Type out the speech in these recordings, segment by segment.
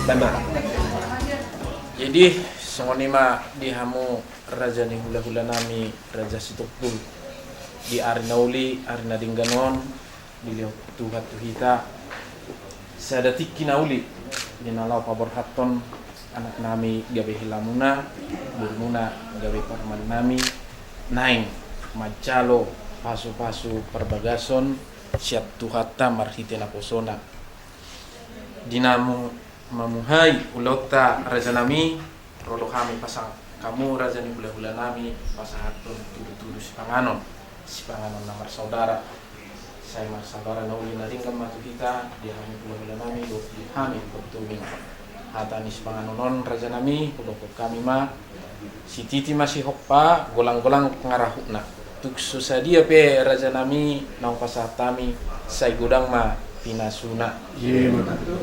Bama. Jadi songonima dihamu raja ni hula-hula nami raja Situpul di Arinauli Arina Dingganon beliau Tuhan Tuhita sadatik kinauli dinalau paborhaton anak nami gabe hilamuna burmuna gabe parman nami naing macalo pasu-pasu perbagason siap tuhata marhitena posona dinamu mamuhai ulota raja nami rodo kami pasang kamu raja ni hula-hula nami pasahatun tudu-tudu si panganon namar saudara saya mar saudara nauli naringkam matu kita dia kami hula-hula nami do kami bertuming hatani si panganon raja nami kudokot kami ma si titi masih hokpa golang-golang pengarahukna tuk susadia pe raja nami nang pasahatami say gudang ma pinasuna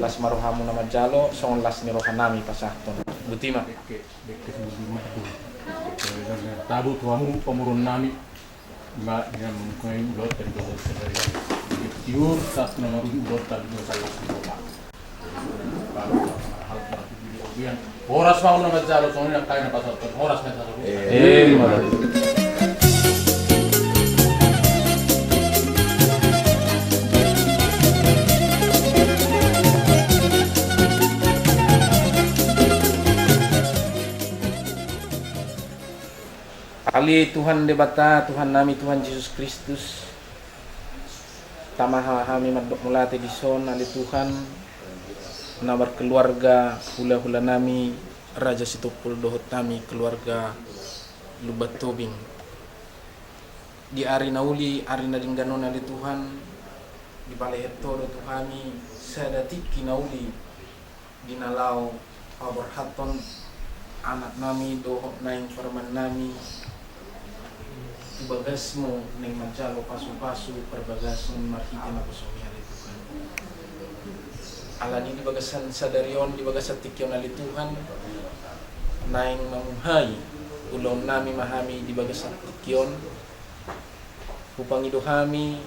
las marohamu nama jalo song las nirohanami pasahton butima tabu tuamu pemurun nami ma dengan mengkoi ulot dan ulot sedaya tiur tas nama ulot dan ulot salah ulot horas mau nama jalo soalnya kain pasahton horas meta Ali Tuhan debata Tuhan nami Tuhan Yesus Kristus tamaha kami madok mulate dison ali Tuhan nabar keluarga hula-hula nami Raja Situpul dohot nami keluarga Lubat Tobing di Arina Uli Arina Dingganon ali Tuhan di Paleheto do Tuhani sadatik kinauli dinalau paborhaton anak nami dohot naing parman nami bagasmu neng macalo pasu-pasu perbagasun marhiti na kusumia ali Tuhan alani di bagasan sadarion di bagasan tikyon ali Tuhan naing mamuhay ulon nami mahami di bagasan tikyon upang idohami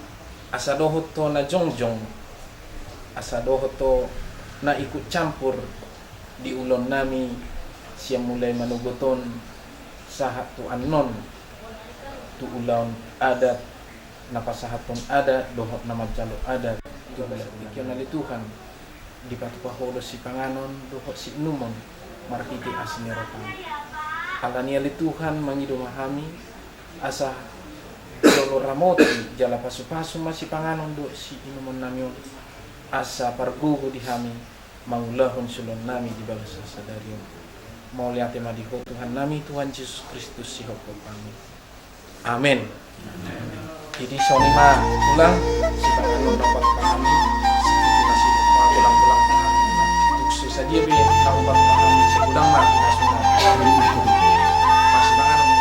asa dohot to na jongjong asa dohot to na ikut campur di ulon nami siya mulai manugoton sahat tu anon tu ulaun adat napasahaton ada dohot nama jalo ada tu bikion ali Tuhan di patu paholo si panganon dohot si numon marhiti asnerokan alani ali Tuhan mangido mahami asa dolo ramoti jala pasu-pasu masih panganon do si inumon namion asa pargugo dihami maulahon sulon nami di bangsa sadarion mau lihat madiho Tuhan nami Tuhan Yesus Kristus si hoko kami. Amin. Jadi sonima ulang si panganon dapat pahami si masih ulang-ulang pahami untuk susah dia be tahu pahami si udang mah nasuna pas panganon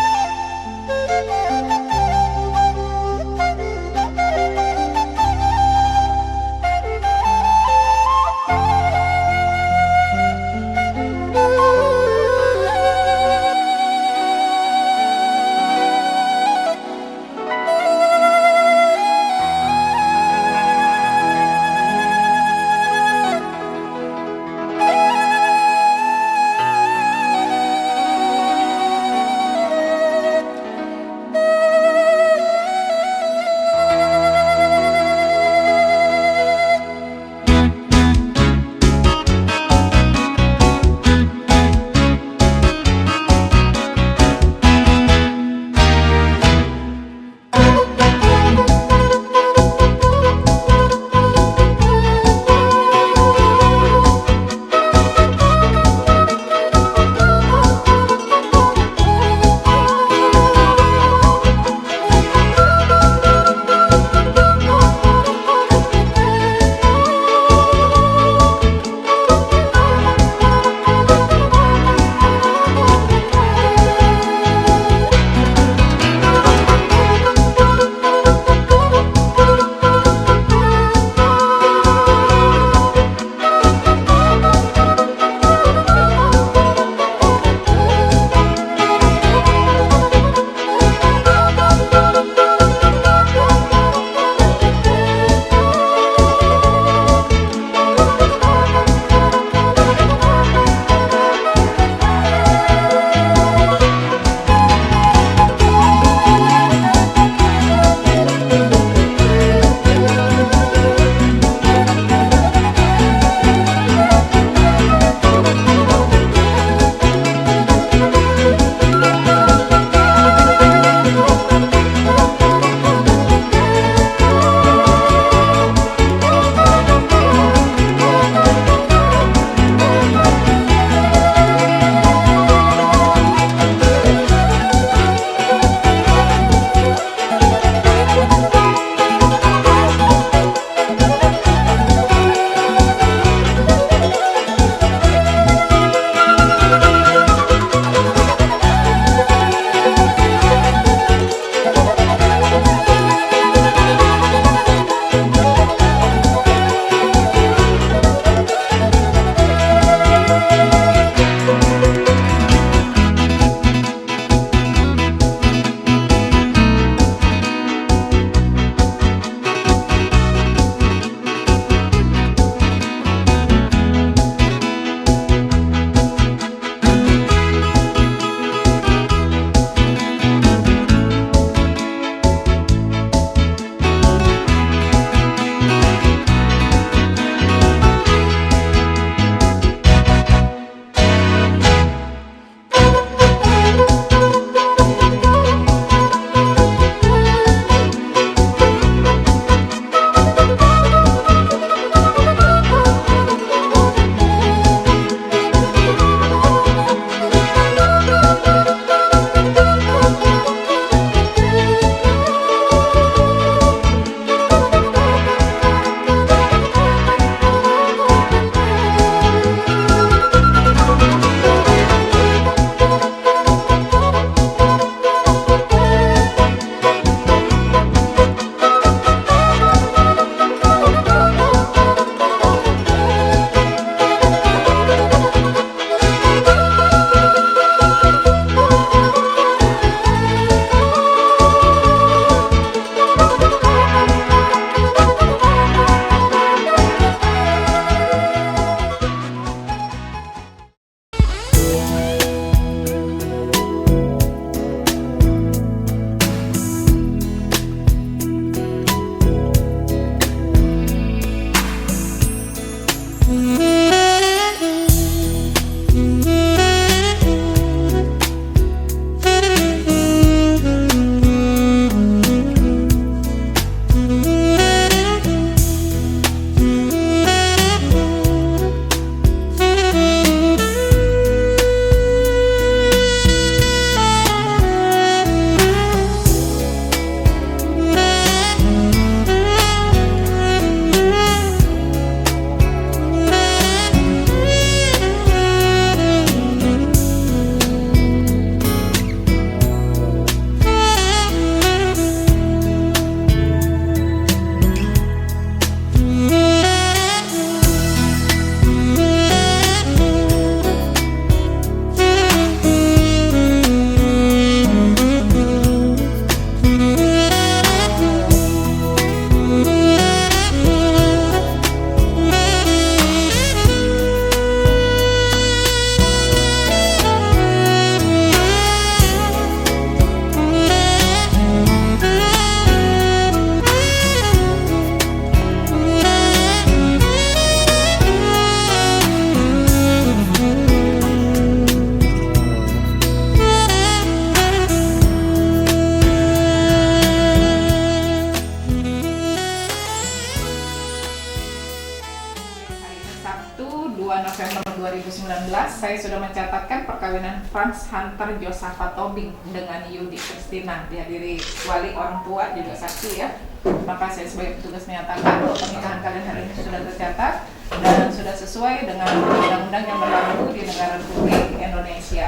Sabtu 2 November 2019 saya sudah mencatatkan perkawinan Franz Hunter Josapha Tobing dengan Yudi Christina, dihadiri wali, orang tua, juga saksi ya. Maka saya sebagai petugas menyatakan bahwa pernikahan kalian hari ini sudah tercatat dan sudah sesuai dengan undang-undang yang berlaku di negara Republik Indonesia.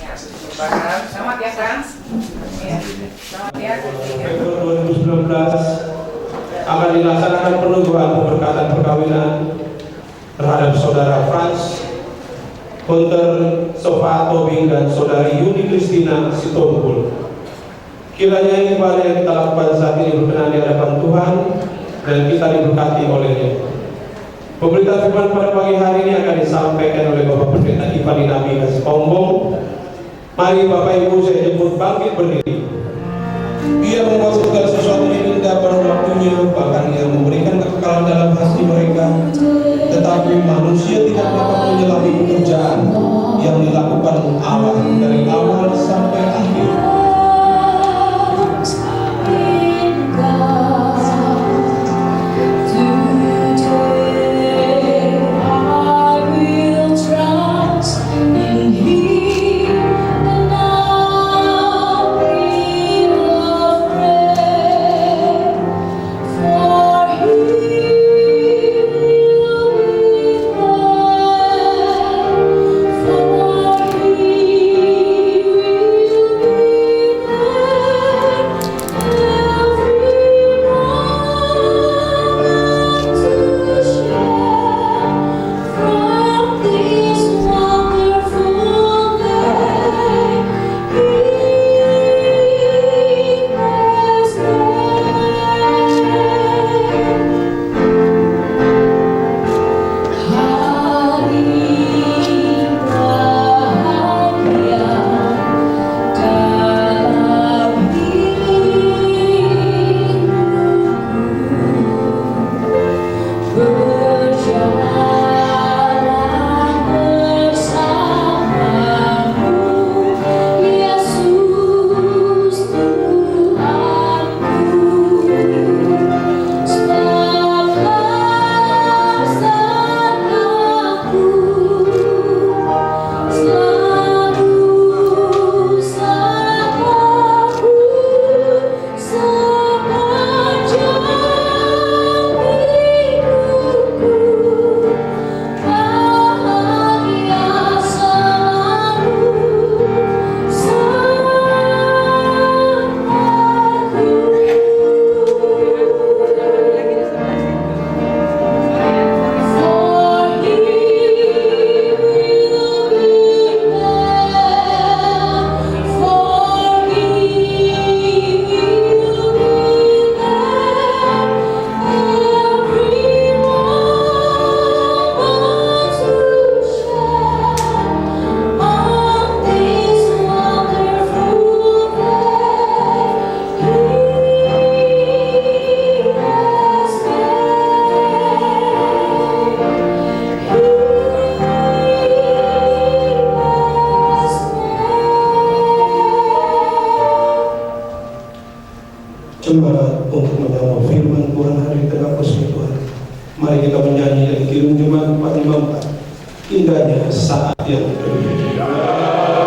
Ya. Selamat ya Franz. Ya. Selamat ya. November 2019 akan dilaksanakan penubuhan pemberkatan perkawinan terhadap saudara Franz Hunter Josapha Tobing dan saudari Yudi Christina Sitompul. Kiranya ibadah yang kita lakukan saat ini berkenan di hadapan Tuhan dan kita diberkati olehnya. Pemberitaan firman pada pagi hari ini akan disampaikan oleh Bapak Pendeta Ivan Nabi Kasih Pombong. Mari Bapak Ibu saya jemput bangkit berdiri. Ia mewujudkan sesuatu yang indah pada waktunya, bahkan ia memberikan kekekalan dalam hati mereka. Tetapi manusia tidak dapat menyelami pekerjaan yang dilakukan Allah dari awal sampai akhir. Jemaat untuk menyambut firman Tuhan hari tengah persekutuan. Mari kita menyanyi dan kirim jemaat 454. Indahnya saat yang teduh. Sehingga hatiku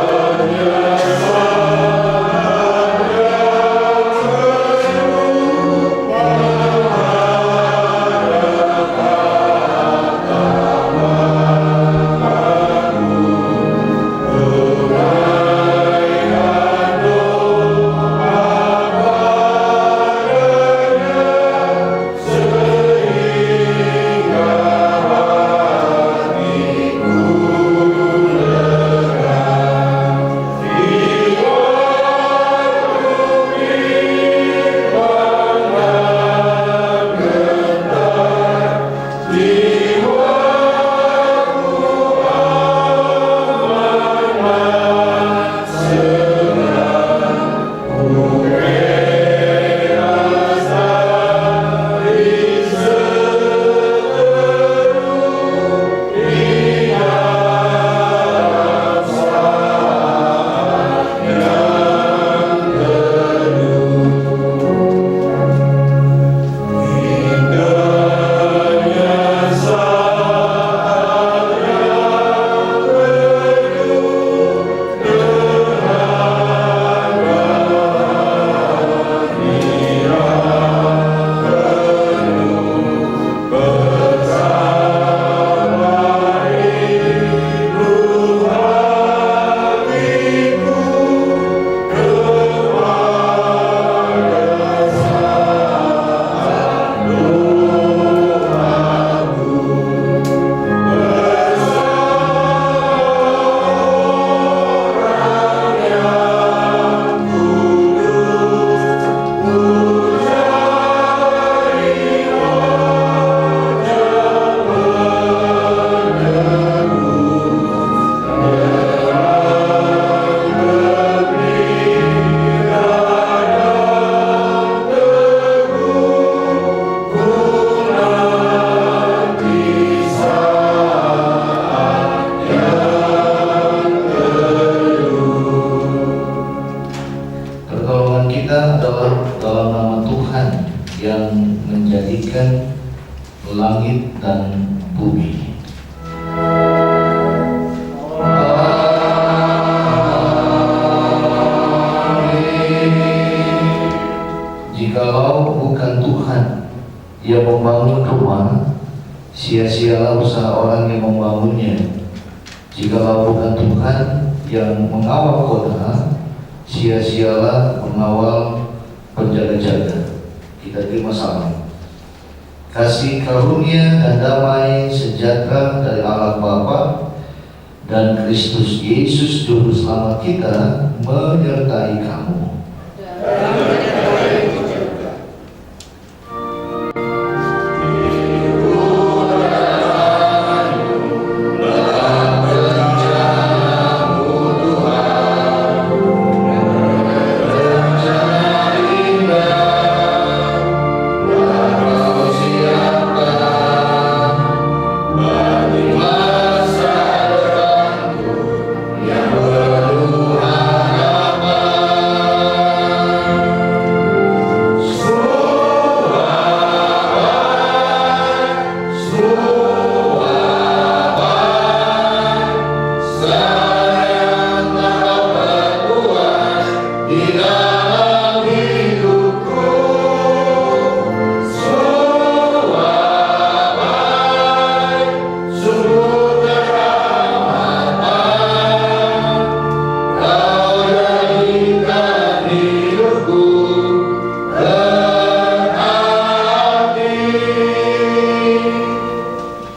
yang menjadikan langit dan bumi. Jikalau bukan Tuhan yang membangun rumah, sia-sialah usaha orang yang membangunnya. Jikalau bukan Tuhan yang mengawal kota, sia-sialah mengawal penjaga-jaga. Kita terima salam. Kasih karunia dan damai sejahtera dari Allah Bapa dan Kristus Yesus Juru Selamat kita menyertai kamu.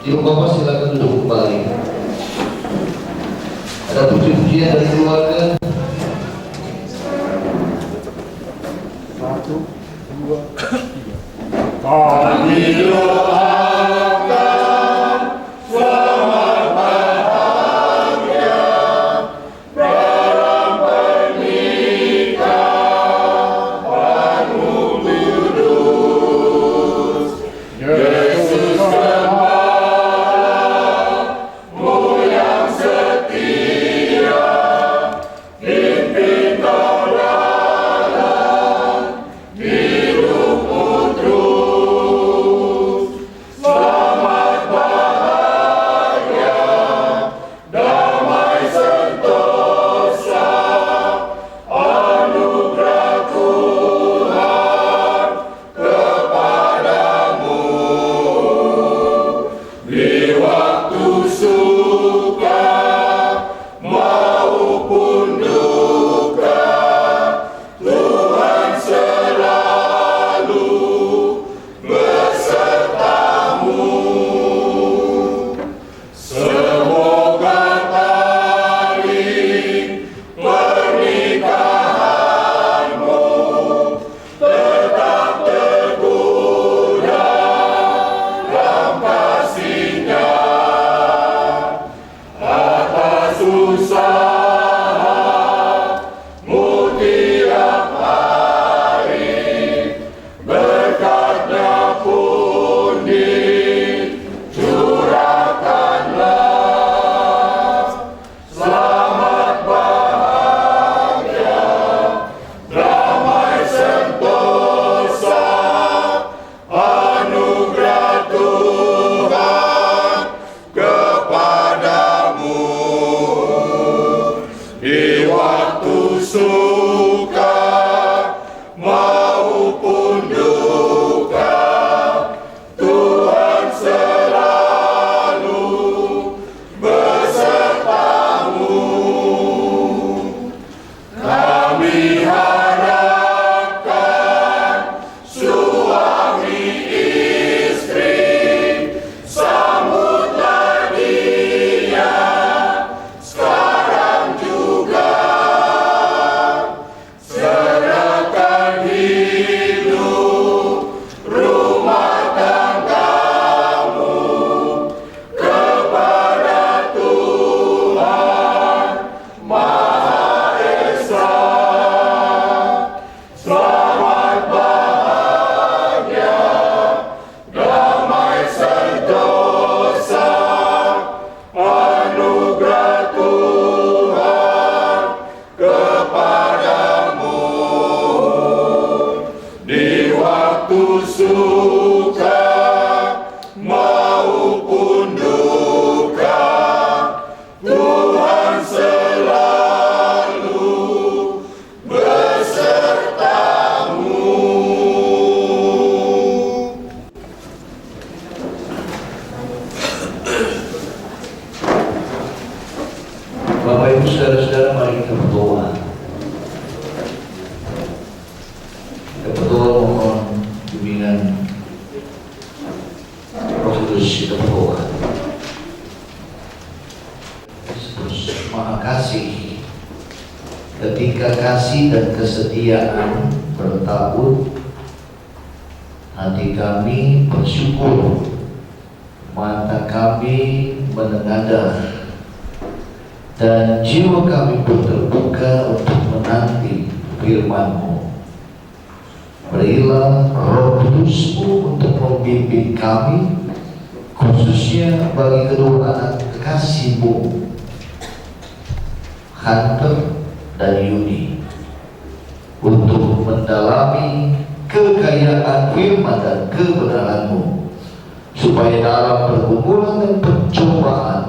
Ibu Bapak silakan duduk kembali. Ada puji-pujian dari keluarga. 1, 2, 3. Kami doakan selamat bahagia dalam pernikahan kudus. Yesus suka maupun duka, Tuhan selalu besertamu. Bapak Ibu saudara-saudara, mari kita berdoa. Kita berdoa mohon bimbingan Roh Kudus. Kita berdoa. Kristus Maha Kasih, ketika kasih dan kesetiaan bertabur, hati kami bersyukur, mata kami menengadah, dan jiwa kami pun terbuka untuk menanti firman-Mu. Berilah Roh Kudus-Mu untuk membimbing kami, khususnya bagi kedua anak kekasih-Mu, Hunter dan Yudi, untuk mendalami kekayaan firman dan kebenaran-Mu, supaya dalam pergumulan dan pencobaan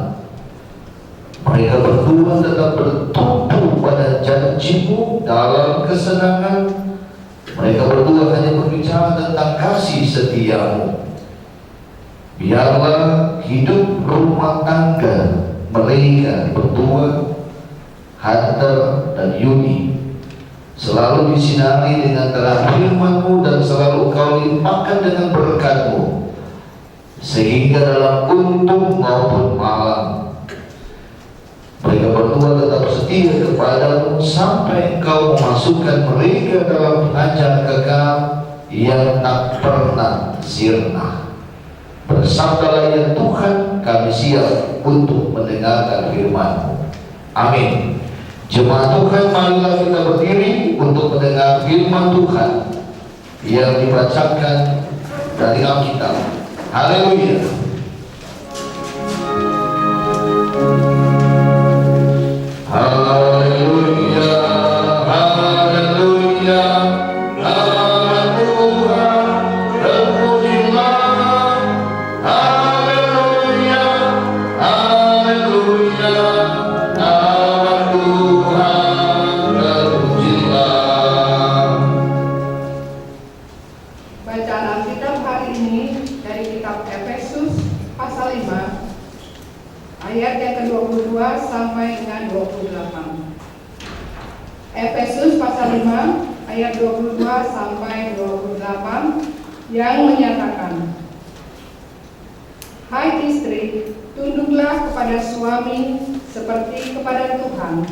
mereka berdua tetap bertumpu pada janji-Mu dalam kesenangan. Mereka berdua hanya berbicara tentang kasih setia-Mu. Biarlah hidup rumah tangga mereka berdua, Hunter dan Yudi, selalu disinari dengan terang firman-Mu dan selalu Engkau limpahkan dengan berkat-Mu, sehingga dalam untung maupun malam mereka berdua tetap setia kepada-Mu sampai Engkau memasukkan mereka dalam ajar kekal yang tak pernah sirna. Bersabdalah ya Tuhan, kami siap untuk mendengarkan firman-Mu. Amin. Jemaat Tuhan, marilah kita berdiri untuk mendengar firman Tuhan yang dibacakan dari Alkitab. Haleluya. Haleluya, haleluya, nama Tuhan terpujilah. Haleluya, haleluya, nama Tuhan terpujilah. Bacaan Alkitab hari ini dari kitab Efesus pasal 5 ayat yang ke-22 sampai dengan 28. Efesus pasal 5 ayat 22 sampai 28 yang menyatakan, hai istri, tunduklah kepada suami seperti kepada Tuhan,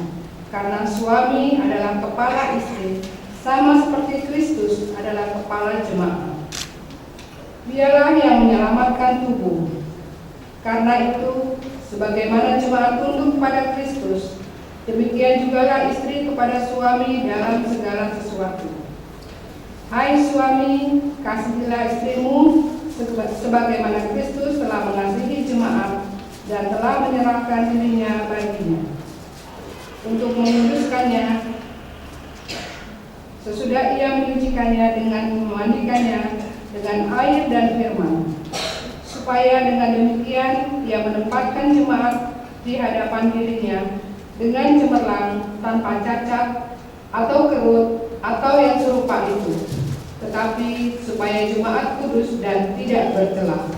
karena suami adalah kepala istri, sama seperti Kristus adalah kepala jemaat. Dialah yang menyelamatkan tubuh. Karena itu, sebagaimana jemaat tunduk kepada Kristus, demikian jugalah istri kepada suami dalam segala sesuatu. Hai suami, kasihilah istrimu sebagaimana Kristus telah mengasihi jemaat dan telah menyerahkan dirinya baginya, untuk menguduskannya, sesudah ia menyucikannya dengan memandikannya dengan air dan firman, supaya dengan demikian ia menempatkan jemaat di hadapan dirinya dengan cemerlang, tanpa cacat atau kerut atau yang serupa itu, tetapi supaya jemaat kudus dan tidak bercela.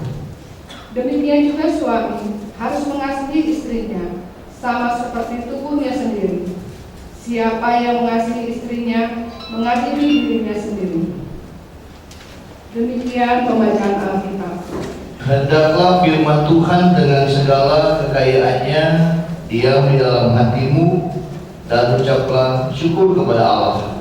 Demikian juga suami harus mengasihi istrinya sama seperti tubuhnya sendiri. Siapa yang mengasihi istrinya mengasihi dirinya sendiri. Demikian pembacaan Alkitab. Hendaklah firman Tuhan dengan segala kekayaannya diam di dalam hatimu, dan ucaplah syukur kepada Allah.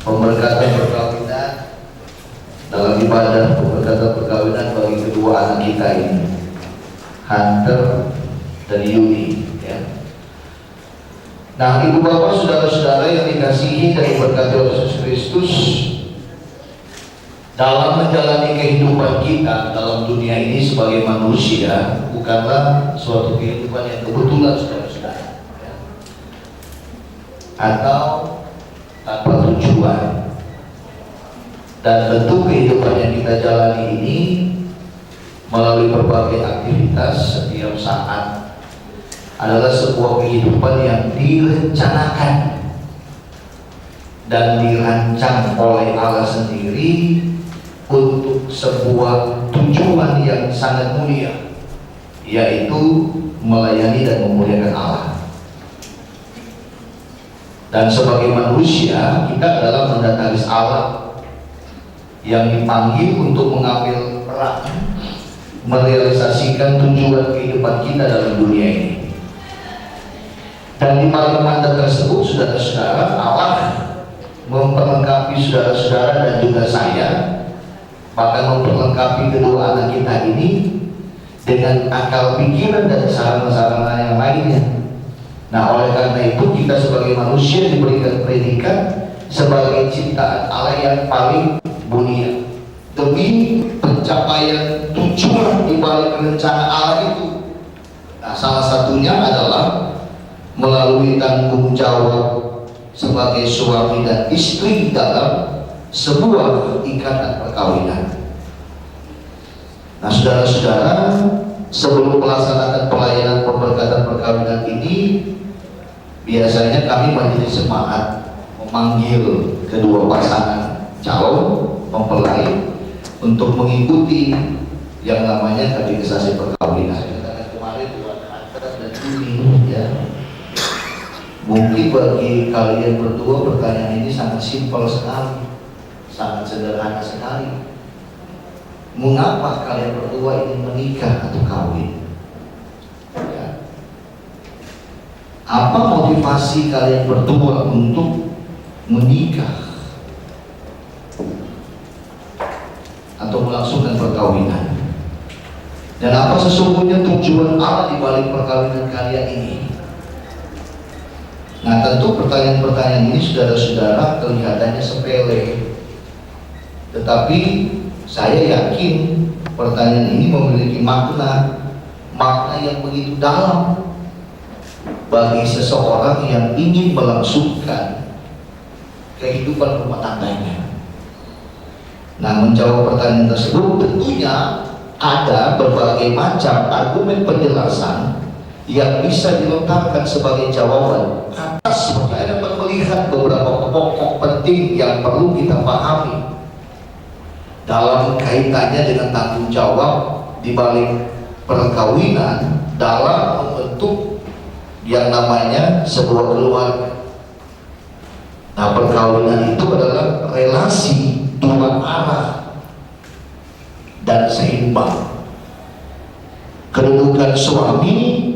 pemberkatan perkawinan, dalam ibadah pemberkatan perkawinan bagi kedua anak kita ini, Hunter dan Yudi, ya. Nah, ibu bapak, saudara-saudara yang dikasihi dan diberkati oleh Yesus Kristus, dalam menjalani kehidupan kita dalam dunia ini sebagai manusia bukanlah suatu kehidupan yang kebetulan, saudara-saudara, ya, atau tanpa tujuan. Dan tentu kehidupan yang kita jalani ini melalui berbagai aktivitas setiap saat adalah sebuah kehidupan yang direncanakan dan dirancang oleh Allah sendiri untuk sebuah tujuan yang sangat mulia, yaitu melayani dan memuliakan Allah. Dan sebagai manusia, kita adalah mendataris Allah yang dipanggil untuk mengambil peran merealisasikan tujuan kehidupan kita dalam dunia ini. Dan di balik mandat tersebut, saudara-saudara, Allah memperlengkapi saudara-saudara dan juga saya, bahkan memperlengkapi kedua anak kita ini dengan akal pikiran dan sarana-sarana yang lainnya. Nah, oleh karena itu kita sebagai manusia diberikan predikat sebagai ciptaan Allah yang paling mulia demi pencapaian tujuan di balik rencana Allah itu. Nah, salah satunya adalah melalui tanggung jawab sebagai suami dan istri dalam sebuah ikatan perkawinan. Nah, saudara-saudara, sebelum melaksanakan pelayanan pemberkatan perkawinan ini, biasanya kami majelis jemaat memanggil kedua pasangan calon mempelai untuk mengikuti yang namanya kaderisasi perkawinan. Kemarin dan Juni, ya. Mungkin bagi kalian berdua pertanyaan ini sangat simpel sekali, sangat sederhana sekali. Mengapa kalian berdua ingin menikah atau kawin? Ya. Apa motivasi kalian berdua untuk menikah atau melangsungkan perkawinan? Dan apa sesungguhnya tujuan Allah di balik perkawinan kalian ini? Nah, tentu pertanyaan-pertanyaan ini, saudara-saudara, kelihatannya sepele, tetapi saya yakin pertanyaan ini memiliki makna yang begitu dalam bagi seseorang yang ingin melangsungkan kehidupan rumah tangganya. Nah, menjawab pertanyaan tersebut tentunya ada berbagai macam argumen penjelasan yang bisa dilontarkan sebagai jawaban atas pertanyaan dan melihat beberapa pokok penting yang perlu kita pahami dalam kaitannya dengan tanggung jawab di balik perkawinan dalam membentuk yang namanya sebuah keluarga. Nah, perkawinan itu adalah relasi dua arah dan seimbang. Kedudukan suami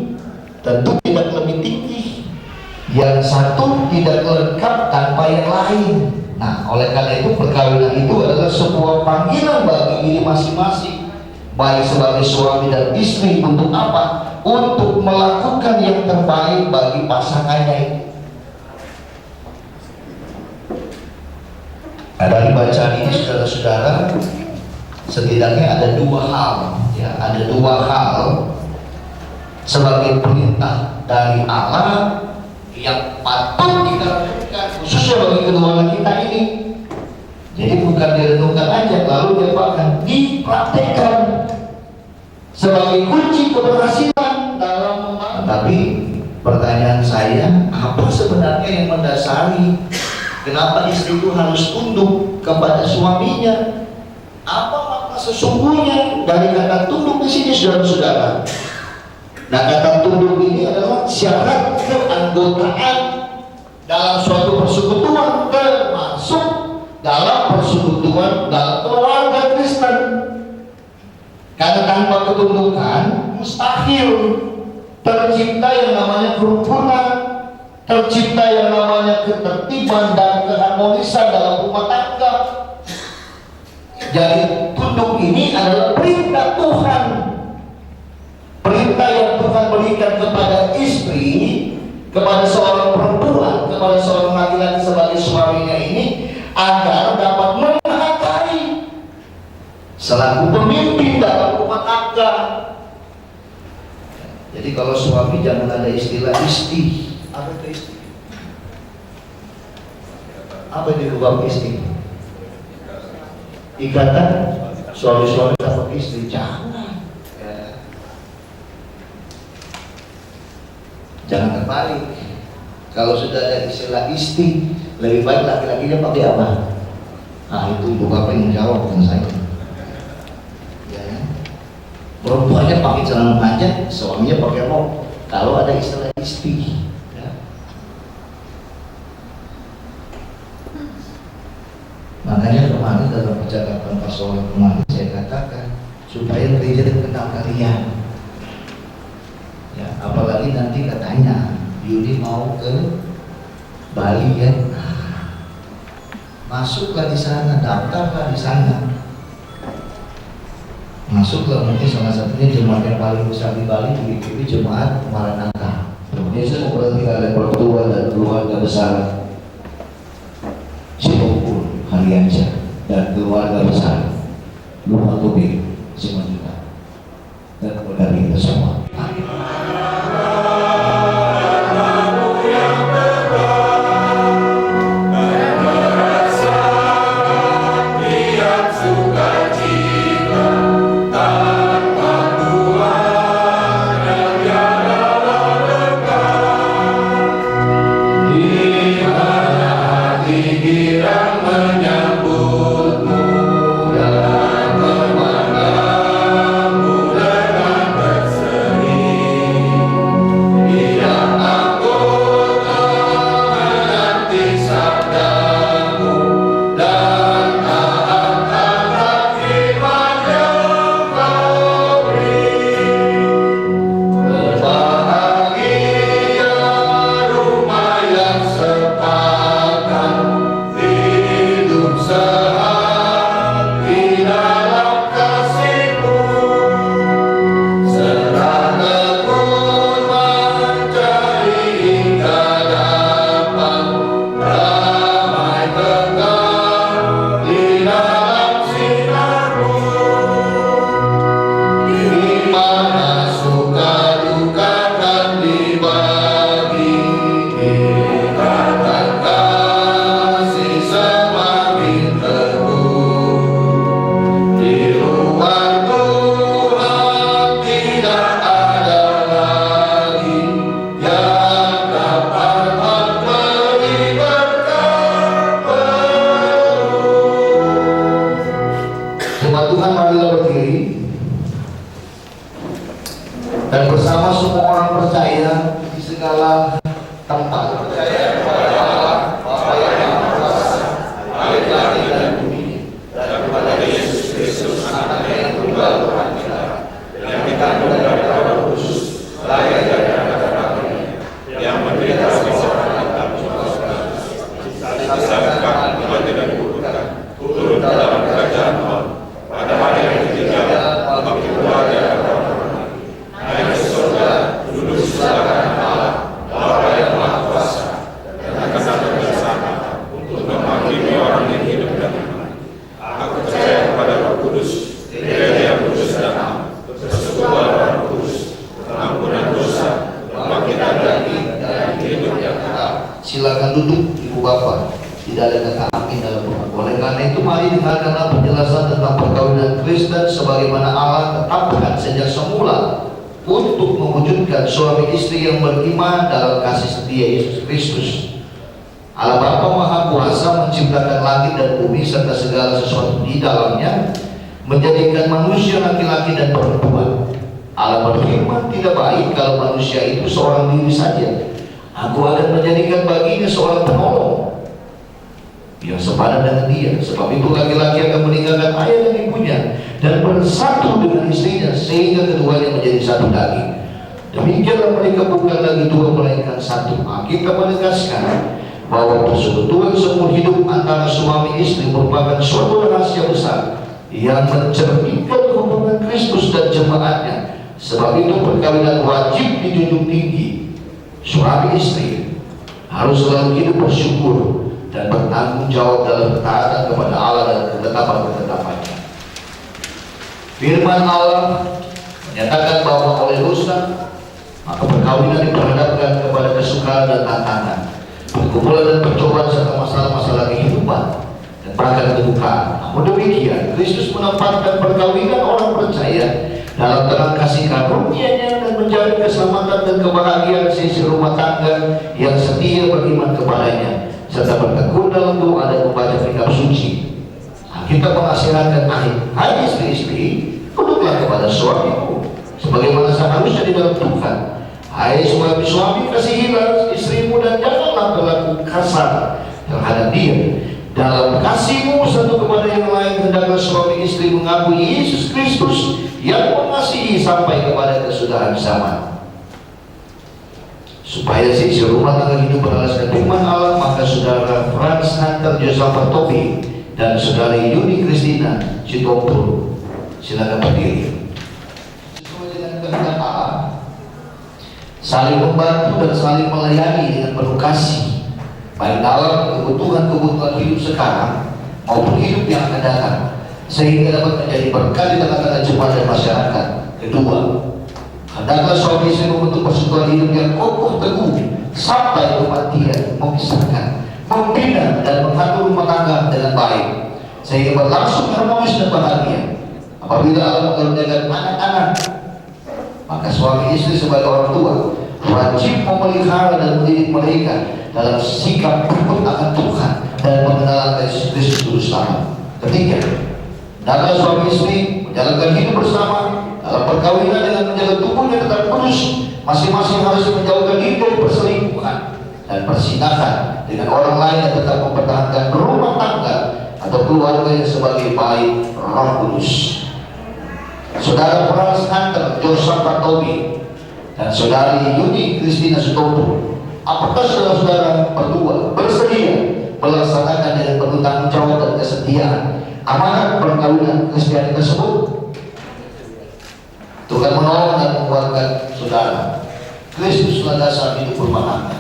tentu tidak lebih tinggi, yang satu tidak lengkap tanpa yang lain. Nah, oleh karena itu perkawinan itu adalah sebuah panggilan bagi diri masing-masing, baik sebagai suami dan istri, untuk apa? Untuk melakukan yang terbaik bagi pasangannya. Nah, dari bacaan ini, saudara-saudara, setidaknya ada dua hal, ya, ada dua hal sebagai perintah dari Allah yang patut kita lakukan, khususnya bagi kedua anak kita ini. Jadi bukan direnungkan aja lalu dia akan dipraktekkan sebagai kunci keberhasilan dalam membangun. Tapi pertanyaan saya, apa sebenarnya yang mendasari kenapa istri itu harus tunduk kepada suaminya? Apa makna sesungguhnya dari kata tunduk di sini, saudara-saudara? Nah, kata tunduk ini adalah syarat keanggotaan dalam suatu persekutuan, termasuk dalam persekutuan dalam keluarga Kristen. Karena tanpa ketundukan mustahil tercipta yang namanya kerukunan, tercipta yang namanya ketertiban dan keharmonisan dalam rumah tangga. Jadi tunduk ini adalah perintah Tuhan, perintah yang Tuhan berikan kepada istri, kepada seorang perempuan, kepada seorang laki-laki sebagai suaminya ini, agar dapat menghargai selaku pemimpin dalam rumah tangga. Jadi kalau suami jangan ada istilah istri. Apa itu istri? Apa itu bab istri? Ikatan suami-suami dapat istri, jangan. Jangan terbalik. Kalau sudah ada istilah istri, lebih baik laki-lakinya pakai apa? Nah itu ibu bapak yang jawab, bukan saya. Ya. Perempuannya pakai celana panjang, suaminya pakai rok. Kalau ada istilah istri, ya. Makanya kemarin dalam percakapan pastoral kemarin saya katakan supaya gereja kenal kalian. Ya, apalagi nanti katanya Yudi mau ke Bali ya, masuklah di sana, daftarlah di sana, masuklah. Mungkin salah satunya jemaat yang paling besar di Bali di jemaat Maranatha. Biasa berarti ada pertua dan keluarga besar Cibubur, Harianca dan keluarga besar Rumah Tubing, Simanjuntak dan keluarga kita semua. Dan bersama semua orang percaya di segala tempat percaya kepada Allah Bapa yang Maha Kuasa, langit dan bumi, dan kepada Yesus Kristus Anaknya yang tunggal Tuhan kita, yang dikandung dari Roh Kudus, lahir dari anak Maria, yang menderita disebabkan dalam disangkakan mati dan dikuburkan, turun dalam kerajaan Allah pada hari yang ketiga, bangkit keluar dari naik ke surga, duduk di sebelah kanan Allah, Bapa yang Maha Kuasa, dan akan datang bersama untuk menghakimi orang yang hidup dan mati. Aku percaya kepada Roh Kudus, gereja yang kudus dan am, persekutuan Roh Kudus, pengampunan dosa, kebangkitan daging, dan hidup yang kekal. Silakan duduk, Ibu Bapak. Tidak ada kata amin dalam doa. Oleh karena itu, mari dengarkanlah penjelasan tentang perkawinan Kristen sebagaimana Allah tetapkan sejak semula untuk mewujudkan suami istri yang beriman dalam kasih setia Yesus Kristus. Allah Bapa Maha Kuasa menciptakan langit dan bumi serta segala sesuatu di dalamnya, menjadikan manusia laki-laki dan perempuan. Allah berfirman, tidak baik kalau manusia itu seorang diri saja. Aku akan menjadikan baginya seorang penolong yang sepadan dengan dia. Sebab itu laki-laki akan meninggalkan ayah dan ibunya dan bersatu dengan istrinya, sehingga keduanya menjadi satu daging. Demikianlah mereka bukan lagi dua melainkan satu. Kita menegaskan bahwa persekutuan seumur hidup antara suami istri merupakan suatu rahasia besar yang mencerminkan hubungan Kristus dan jemaatnya. Sebab itu perkawinan wajib dijunjung tinggi. Suami istri harus selalu hidup bersyukur dan bertanggung jawab dalam ketaatan kepada Allah dan ketetapan-ketetapannya. Firman Allah menyatakan bahwa oleh dosa maka perkawinan diperhadapkan kepada kesukaran dan tantangan, pergumulan dan percobaan serta masalah-masalah kehidupan dan bahkan kedukaan. Namun demikian, Kristus menempatkan perkawinan orang percaya dalam terang kasih karunia-Nya dan menjadi keselamatan dan kebahagiaan sisi rumah tangga yang setia beriman kepadanya, serta bertekun dalam doa dan membaca kitab suci. Kita menasihatkan hai istri-istri, tunduklah kepada suamimu sebagaimana seharusnya di dalam Tuhan. Hai suami-suami, kasihilah istrimu dan janganlah berlaku kasar terhadap dia. Dalam kasihmu satu kepada yang lain, hendaklah suami istri mengakui Yesus Kristus yang mengasihi sampai kepada kesudahan zaman. Supaya sisi rumah tangga hidup beralaskan firman Allah, maka saudara Frans Hunter Josaphat Tobing dan saudari Yuni Christina Sitompul silakan berdiri. Sesuai dengan kehendak Allah, saling membantu dan saling melayani dengan penuh kasih, baik dalam kebutuhan-kebutuhan hidup sekarang maupun hidup yang akan datang, sehingga dapat menjadi berkat di tengah-tengah jemaat dan masyarakat. Kedua, hendaklah suami istri membentuk persekutuan hidup yang kokoh teguh sampai kematian memisahkan, membina dan mengatur rumah tangga dengan baik, sehingga berlangsung harmonis dan bahagia. Apabila Allah mengaruniakan anak-anak, maka suami istri sebagai orang tua wajib memelihara dan mendidik mereka dalam sikap takut akan Tuhan dan mengenal Kristus Juru Selamat. Ketiga, hendaklah suami istri menjalankan hidup bersama dalam perkawinan dengan menjaga tubuhnya tetap kudus. Masing-masing harus menjauhkan diri dari perselingkuhan dan persinahan dengan orang lain dan tetap mempertahankan rumah tangga atau keluarga yang sebagai baik Roh Kudus. Saudara Frans Hunter Josaphat Tobing dan saudari Yuni Christina Sitompul, apakah saudara-saudara berdua bersedia melaksanakan dengan penuh tanggung jawab dan kesetiaan amanat perkawinan Kristiani tersebut? Tuhan menolong dan menguatkan saudara. Kristuslah dasar hidup rumah tangga.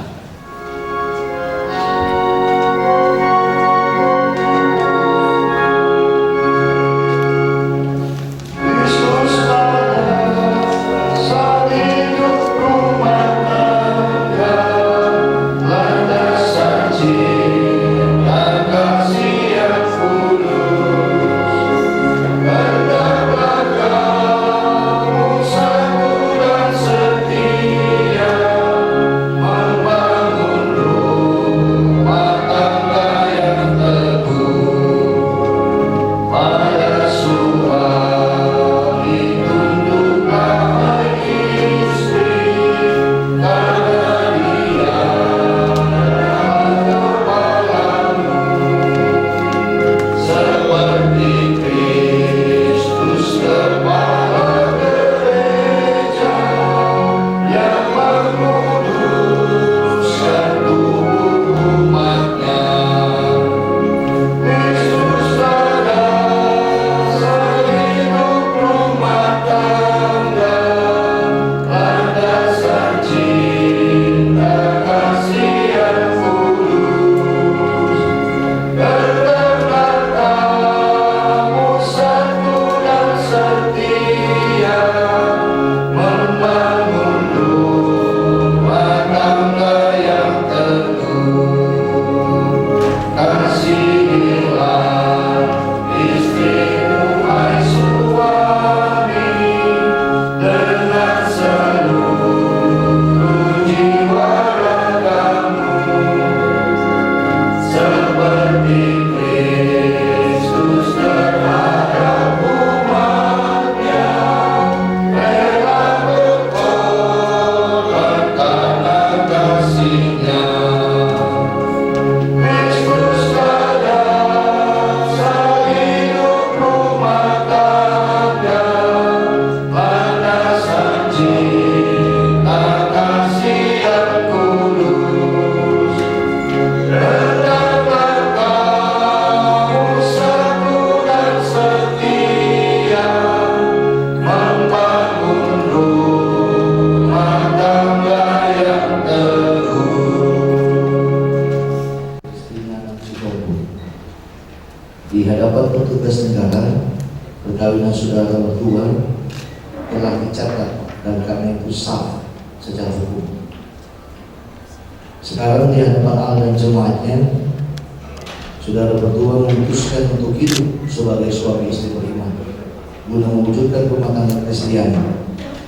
Setia di hadapan petugas negara, perkawinan saudara berdua telah dicatat dan karena itu sah secara hukum. Sekarang di hadapan Allah dan jemaatnya, saudara berdua memutuskan untuk hidup sebagai suami istri beriman, guna mewujudkan rumah tangga Kristiani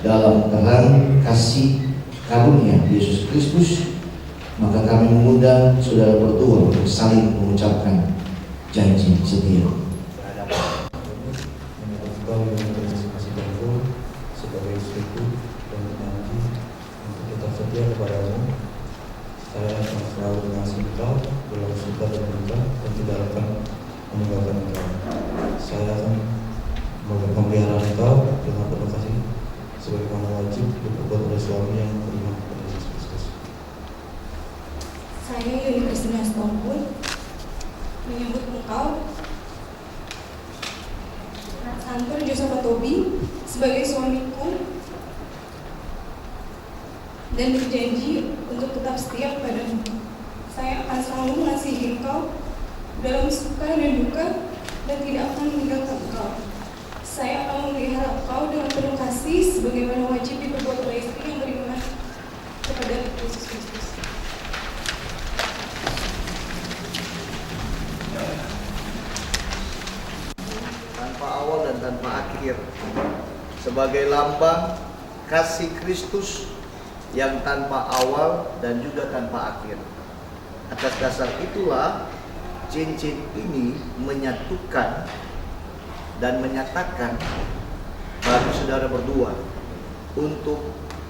dalam terang kasih karunia Yesus Kristus. Maka kami mengundang saudara berdua untuk saling mengucapkan janji setia. Sebagai istriku dan berjanji untuk tetap setia kepadamu. Saya akan selalu mengasihi engkau dalam suka dan duka dan tidak akan meninggalkan engkau. Saya akan memelihara engkau dengan penuh kasih sebagaimana wajib diperbuat oleh suami yang beriman kepada Yesus Kristus. Saya Yuni Kristina Stompul menyebut engkau Hunter Joseph Tobing sebagai suamiku dan berjanji untuk tetap setia padamu. Saya akan selalu mengasihi engkau dalam suka dan duka dan tidak akan meninggalkan engkau. Saya akan memelihara engkau dengan penuh kasih sebagaimana wajib diperbuat oleh istri yang beriman kepada Yesus Kristus. Tanpa awal dan tanpa akhir, sebagai lambang kasih Kristus yang tanpa awal dan juga tanpa akhir. Atas dasar itulah cincin ini menyatukan dan menyatakan bagi saudara berdua untuk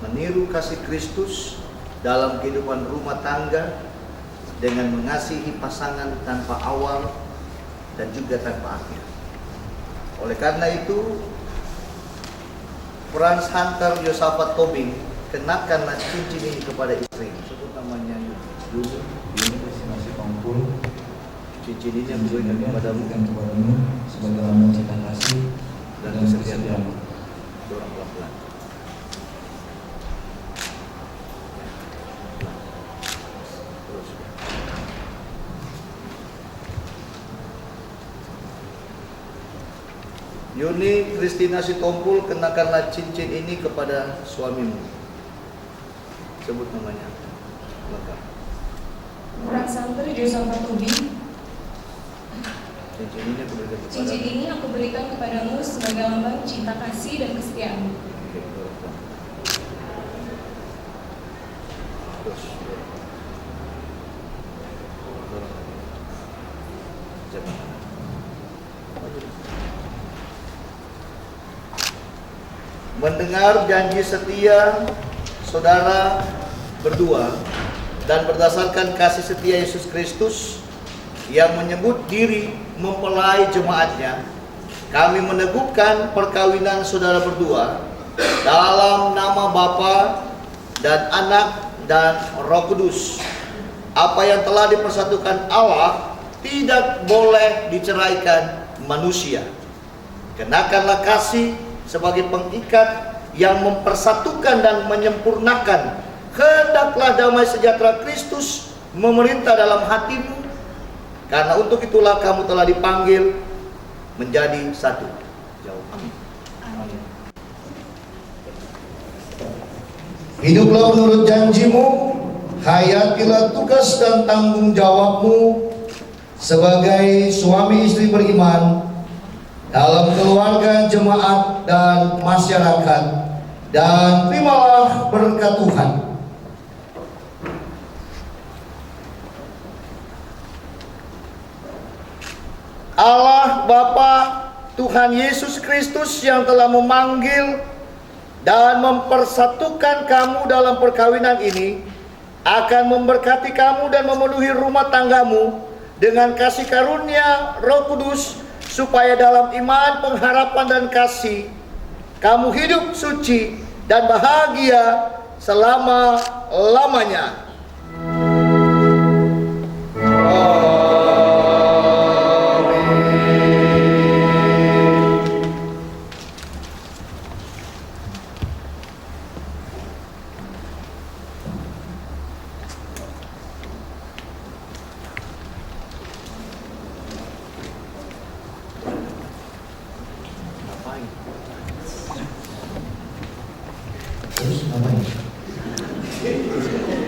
meniru kasih Kristus dalam kehidupan rumah tangga dengan mengasihi pasangan tanpa awal dan juga tanpa akhir. Oleh karena itu, Franz Hunter Josaphat Tobing, kenakanlah cincin ini kepada istri. Sebut namanya Yuni Kristina Stompul. Cincin ini yang diberikan kepadamu sebagai lambang cinta kasih dan kesetiaan. Dorong pelan-pelan. Terus. Yuni Kristina Stompul, kenakanlah cincin ini kepada suamimu. Sebut namanya. Lengkap. Franz Hunter Joseph Tobing. Cincin ini aku berikan Cincin ini aku berikan kepadamu sebagai lambang cinta kasih dan kesetiaan. Oke, terus. Mendengar janji setia saudara berdua dan berdasarkan kasih setia Yesus Kristus yang menyebut diri mempelai jemaatnya, kami meneguhkan perkawinan saudara berdua dalam nama Bapa dan Anak dan Roh Kudus. Apa yang telah dipersatukan Allah tidak boleh diceraikan manusia. Kenakanlah kasih sebagai pengikat yang mempersatukan dan menyempurnakan. Hendaklah damai sejahtera Kristus memerintah dalam hatimu, karena untuk itulah kamu telah dipanggil menjadi satu. Jawab amin. Amin. Hiduplah menurut janjimu, hayatilah tugas dan tanggung jawabmu sebagai suami istri beriman dalam keluarga, jemaat, dan masyarakat, dan terimalah berkat Tuhan. Allah Bapa, Tuhan Yesus Kristus yang telah memanggil dan mempersatukan kamu dalam perkawinan ini, akan memberkati kamu dan memenuhi rumah tanggamu dengan kasih karunia Roh Kudus, supaya dalam iman, pengharapan, dan kasih kamu hidup suci dan bahagia selama-lamanya.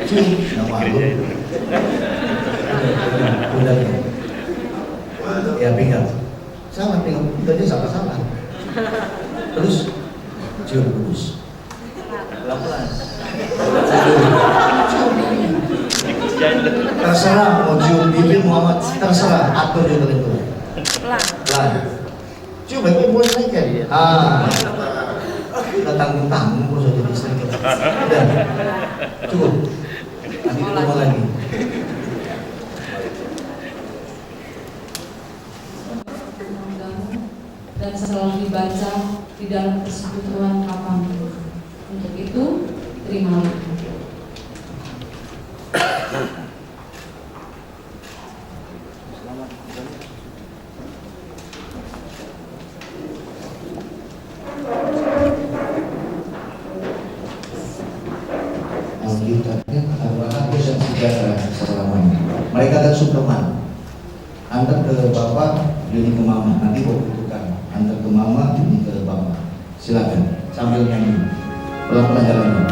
Nama aku. Udahnya. Ya pinggang. Salah pinggang. Udahnya salah. Terus cium kudus. Pelan-pelan. Terserah mau cium bibir Muhammad, terserah atur juga itu. Pelan. Cium lagi mulai aja dia. Kita tanggung-tanggung kok jadi istri kita. Udah. Cukup. Nanti ketemu lagi. Dan selalu dibaca di dalam persekutuan kapanpun. Untuk itu, terimalah. Alkitabnya hapus dan sejahtera selamanya. Mereka dan Superman. Antar ke Bapak, ini ke Mama. Nanti bawa butuhkan. Antar ke Mama, ini ke Bapak. Silakan sambil nyanyi. Pelan-pelan jalannya.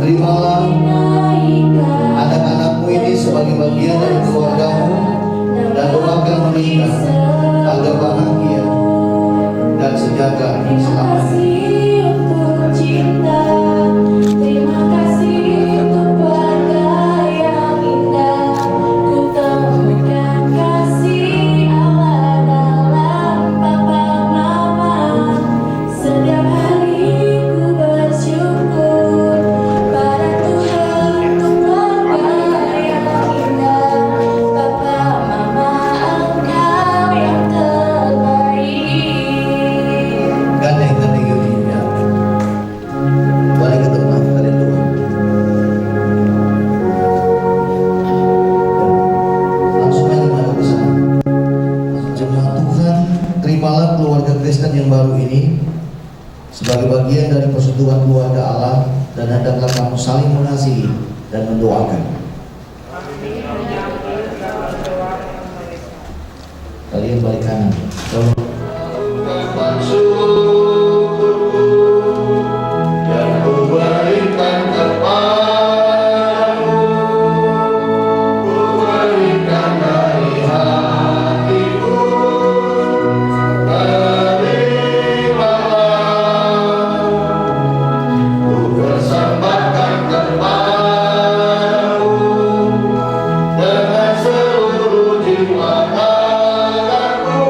Terimalah anak-anakmu ini sebagai bagian dari keluargamu dan doakan mereka agar bahagia dan sejahtera selamanya. Terimalah keluarga Kristen yang baru ini sebagai bagian dari persekutuan keluarga Allah, dan hendaklah kamu saling mengasihi dan mendoakan. Kalian balik kanan. Dengan seluruh jiwa ragaku,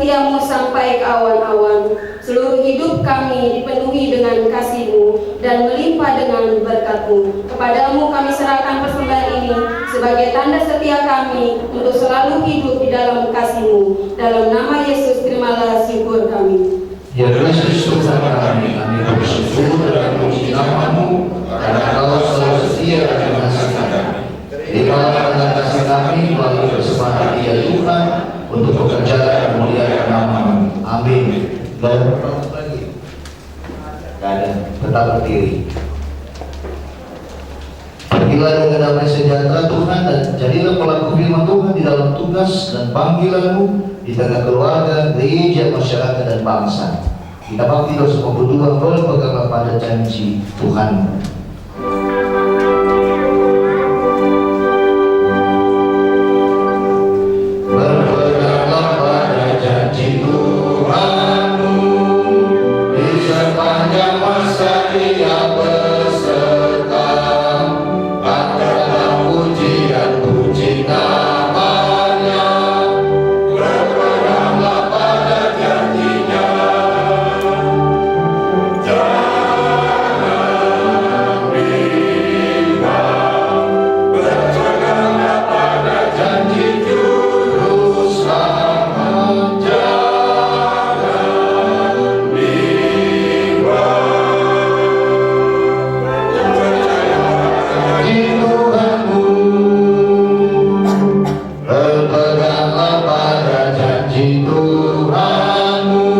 setiamu sampai ke awan-awan. Seluruh hidup kami dipenuhi dengan kasih-Mu dan melimpah dengan berkat-Mu. Kepadamu kami serahkan persembahan ini sebagai tanda setia kami untuk selalu hidup di dalam kasih-Mu. Dalam nama Yesus, terimalah syukur kami. Ya Kristus Tuhan kami bersyukur dan memuji nama-Mu karena Engkau selalu setia dan kasih kami. Terimalah dengan kasih kami melalui persembahan ya Tuhan untuk pekerjaan memuliakan nama-Mu. Amin. Dan lagi. Gak ada. Tetap berdiri. Pergilah dengan damai sejahtera Tuhan dan jadilah pelaku firman Tuhan di dalam tugas dan panggilan-Mu di tengah keluarga, gereja, masyarakat dan bangsa. Kita bakti doa semua berdua berpeganglah pada janji Tuhan. Berpeganglah pada janji Tuhan-Mu di sepanjang masa Dia beserta. Angkatlah pujian-puji nama-Nya. Berpeganglah pada janji-Nya. Jangan bimbang. Berpeganglah pada janji Juru Selamat. Jangan bimbang. Janji Tuhan-Mu. Berpeganglah pada janji Tuhan-Mu.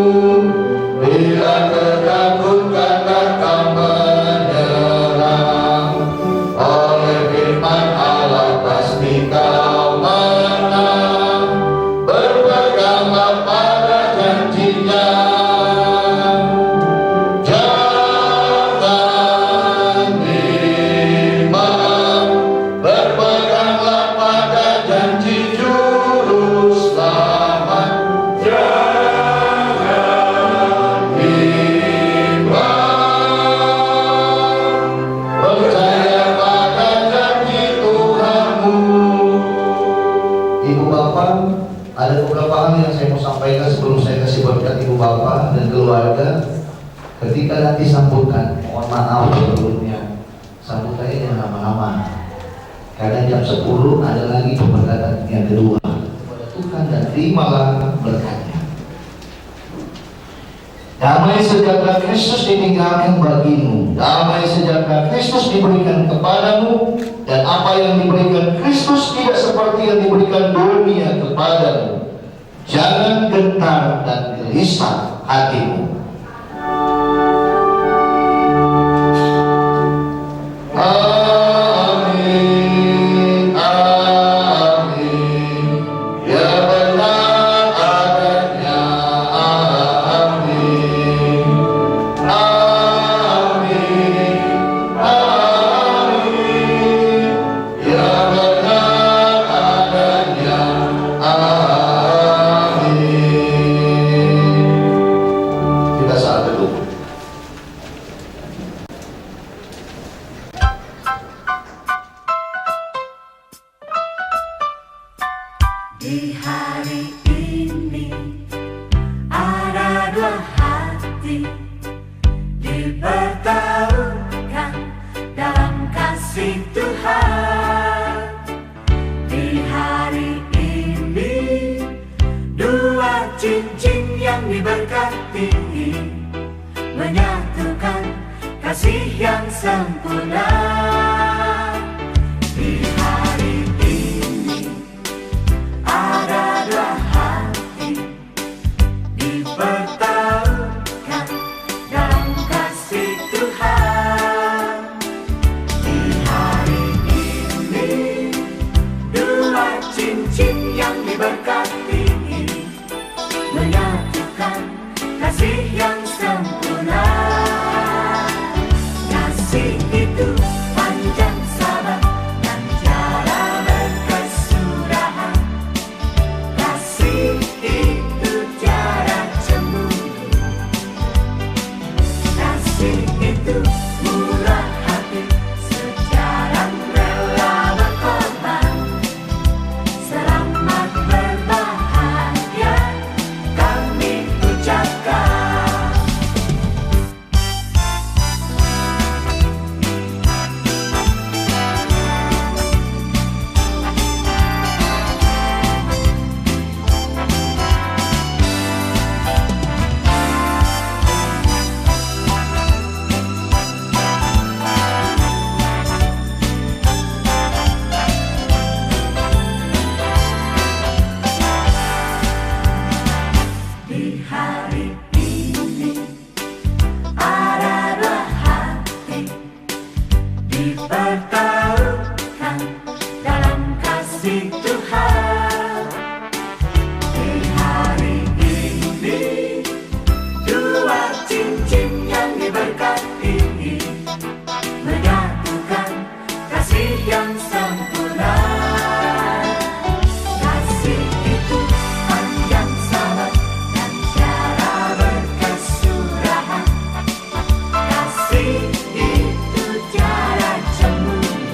Bila ketakutan datang menyerang, oleh firman Allah pasti kau menang. Berpeganglah pada janji-Nya. Jangan bimbang. Berpeganglah pada janji Juru Selamat. Jangan bimbang. Percaya pada janji Tuhan-Mu. Ibu Bapak, ada beberapa hal yang saya mau sampaikan sebelum saya kasih berkat Ibu Bapak dan keluarga. Ketika nanti sambutan, mohon maaf sebelumnya, sambutannya jangan lama-lama. Karena jam 10 ada lagi pemberkatan yang kedua kepada Tuhan dan terimalah berkatnya. Damai sejahtera Kristus ditinggalkan bagimu. Damai sejahtera Kristus diberikan kepadamu. Dan apa yang diberikan Kristus tidak seperti yang diberikan dunia kepadamu. Jangan gentar dan gelisah hatimu. Amin, amin. Ya benar adanya. Amin, amin, amin. Ya benar adanya. Amin. Kita saat dulu. dipertaruhkan dalam kasih Tuhan. Di hari ini dua cincin yang diberkati menyatukan kasih yang sempurna. Kasih itu panjang sabar dan tiada berkesudahan. Kasih itu tiada cemburu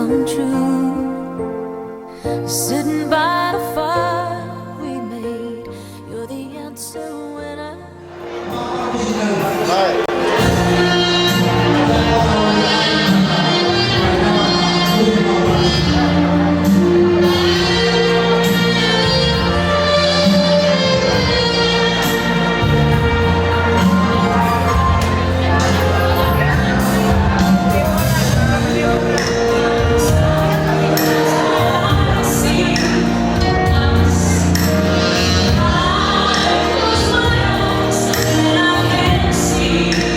come true. Sitting by the fire we made, you're the answer when I see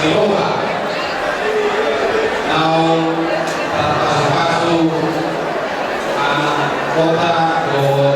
Eropa. Now, pasok kota o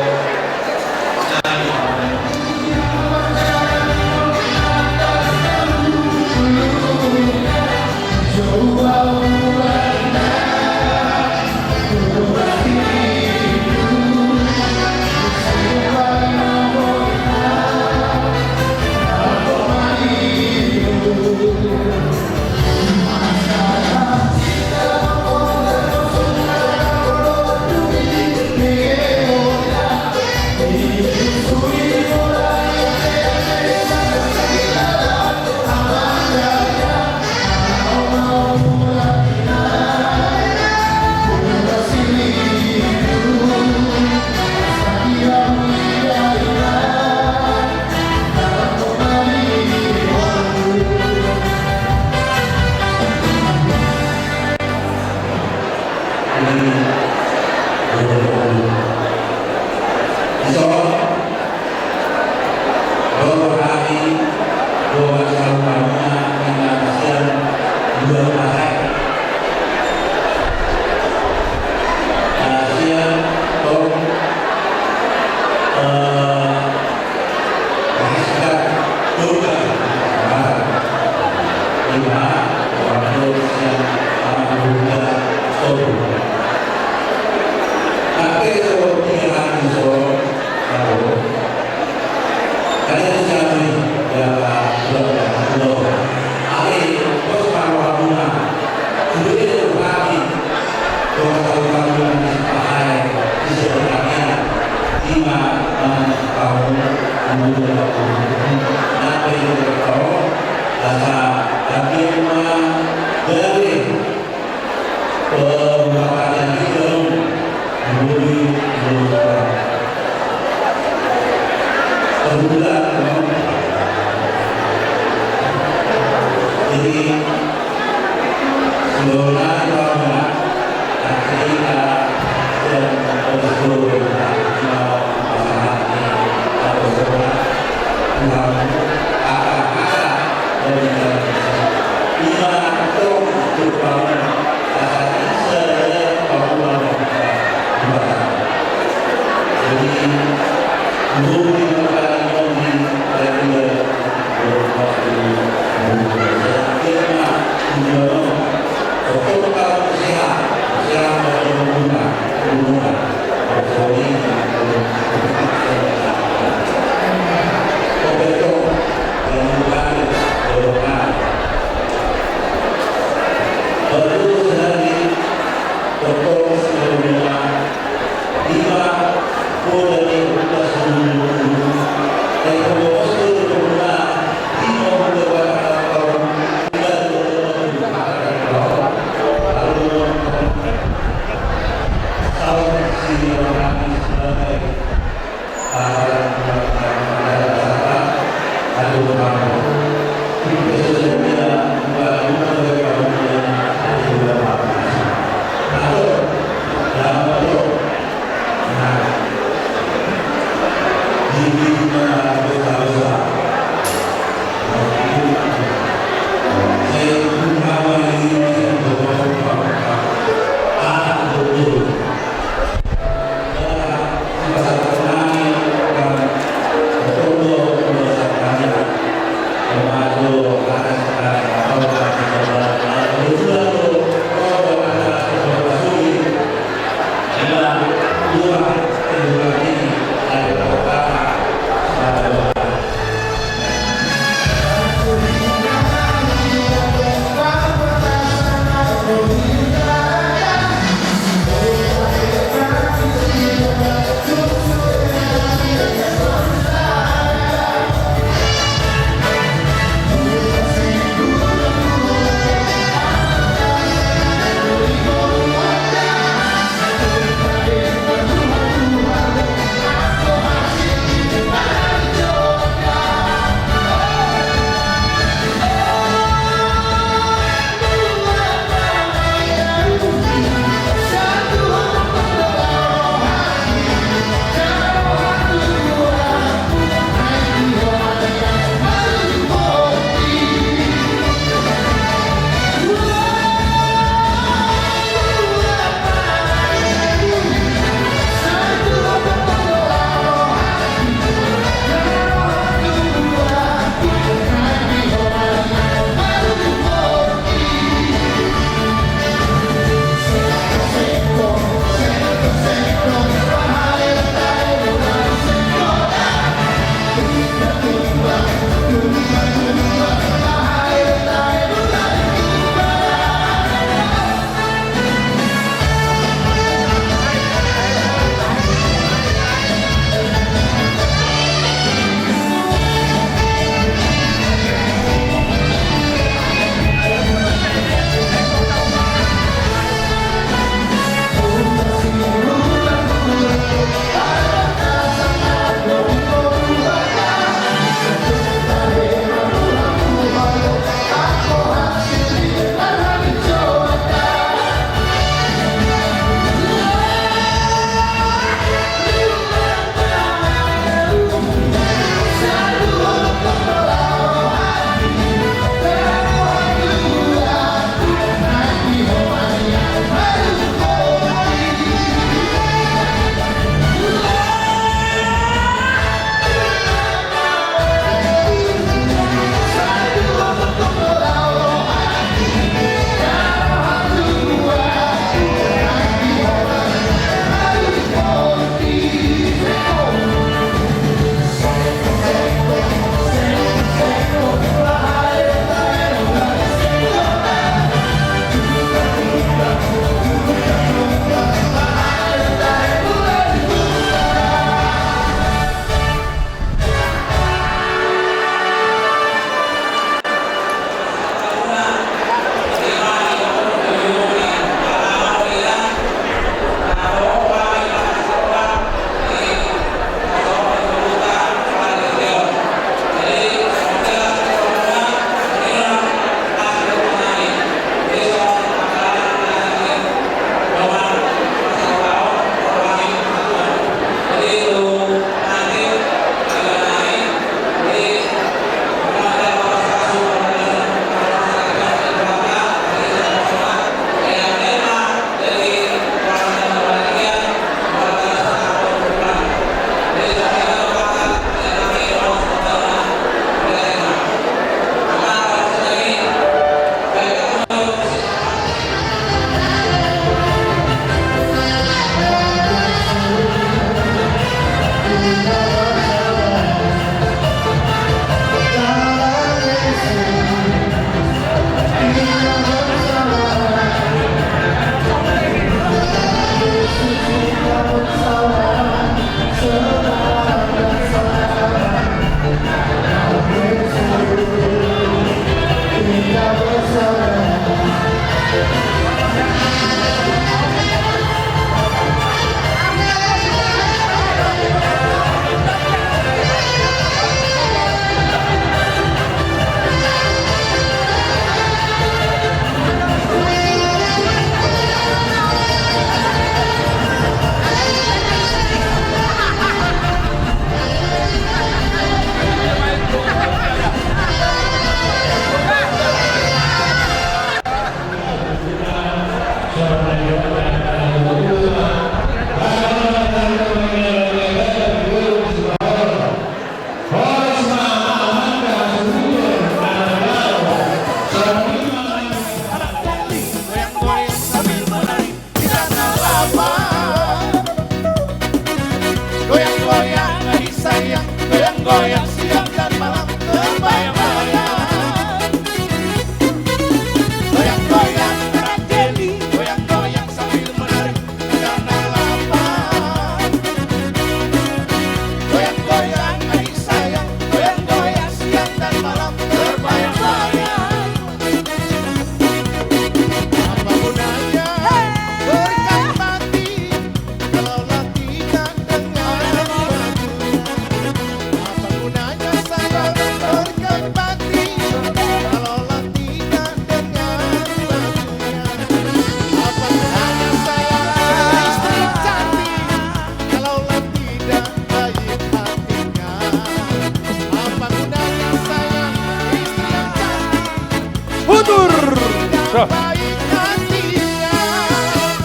baik hatinya.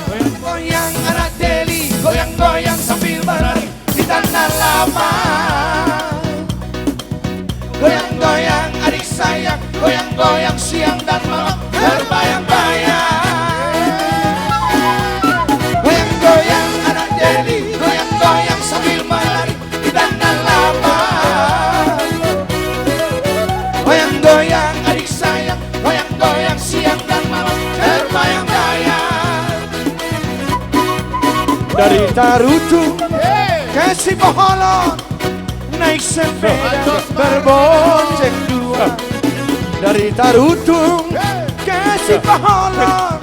Goyang-goyang anak Deli, goyang-goyang sambil berlari di tanah lapang. Goyang-goyang adik sayang, goyang-goyang siang dan malam terbayang-bayang. Goyang-goyang anak Deli, goyang-goyang sambil berlari di tanah lapang. Goyang-goyang adik sayang, goyang-goyang siang dan malam terbayang-bayang. Dari Tarutung ke Sipoholon naik sepeda berbonceng dua. Dari Tarutung ke Sipoholon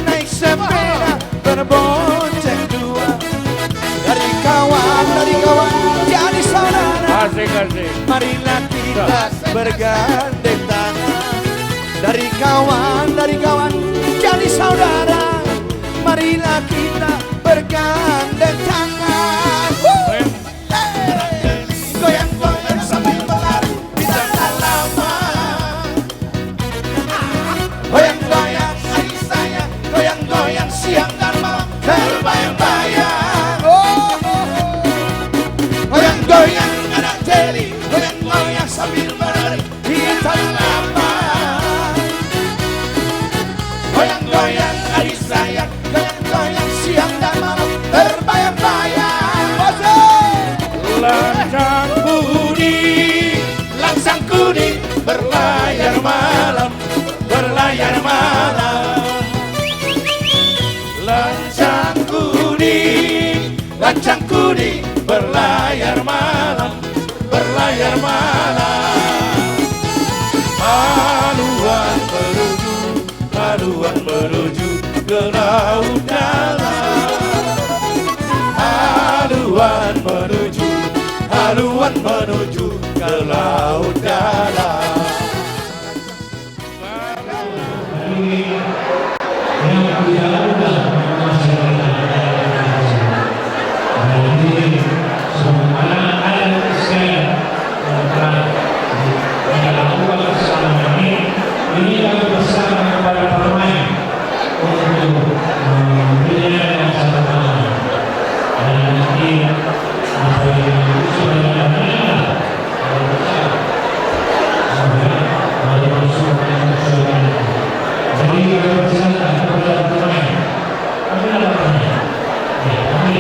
naik sepeda berbonceng dua. Dari kawan jadi saudara. Marilah kita bergandeng tangan. Dari kawan jadi saudara. Marilah kita bergandeng tangan. Goyang-goyang sambil berlari di tanah lapang. Goyang-goyang adik sayang, goyang-goyang siang dan malam terbayang-bayang. Goyang-goyang anak Deli, goyang-goyang sambil berlari di tanah lapang. Goyang-goyang adik sayang, goyang-goyang siang dan malam terbayang-bayang. Langsang kuning, berlayar malam, berlayar malam. Lancang kuning, berlayar malam, berlayar malam. Haluan menuju ke laut dalam. Haluan menuju ke laut dalam. Ini kami bersama kepada pemain untuk memberinya yang sama-sama. Dan nanti apa yang sebenarnya kalau besar sampai ada masuk jadi kami bersama kepada pemain. Kami adalah pemain. Kami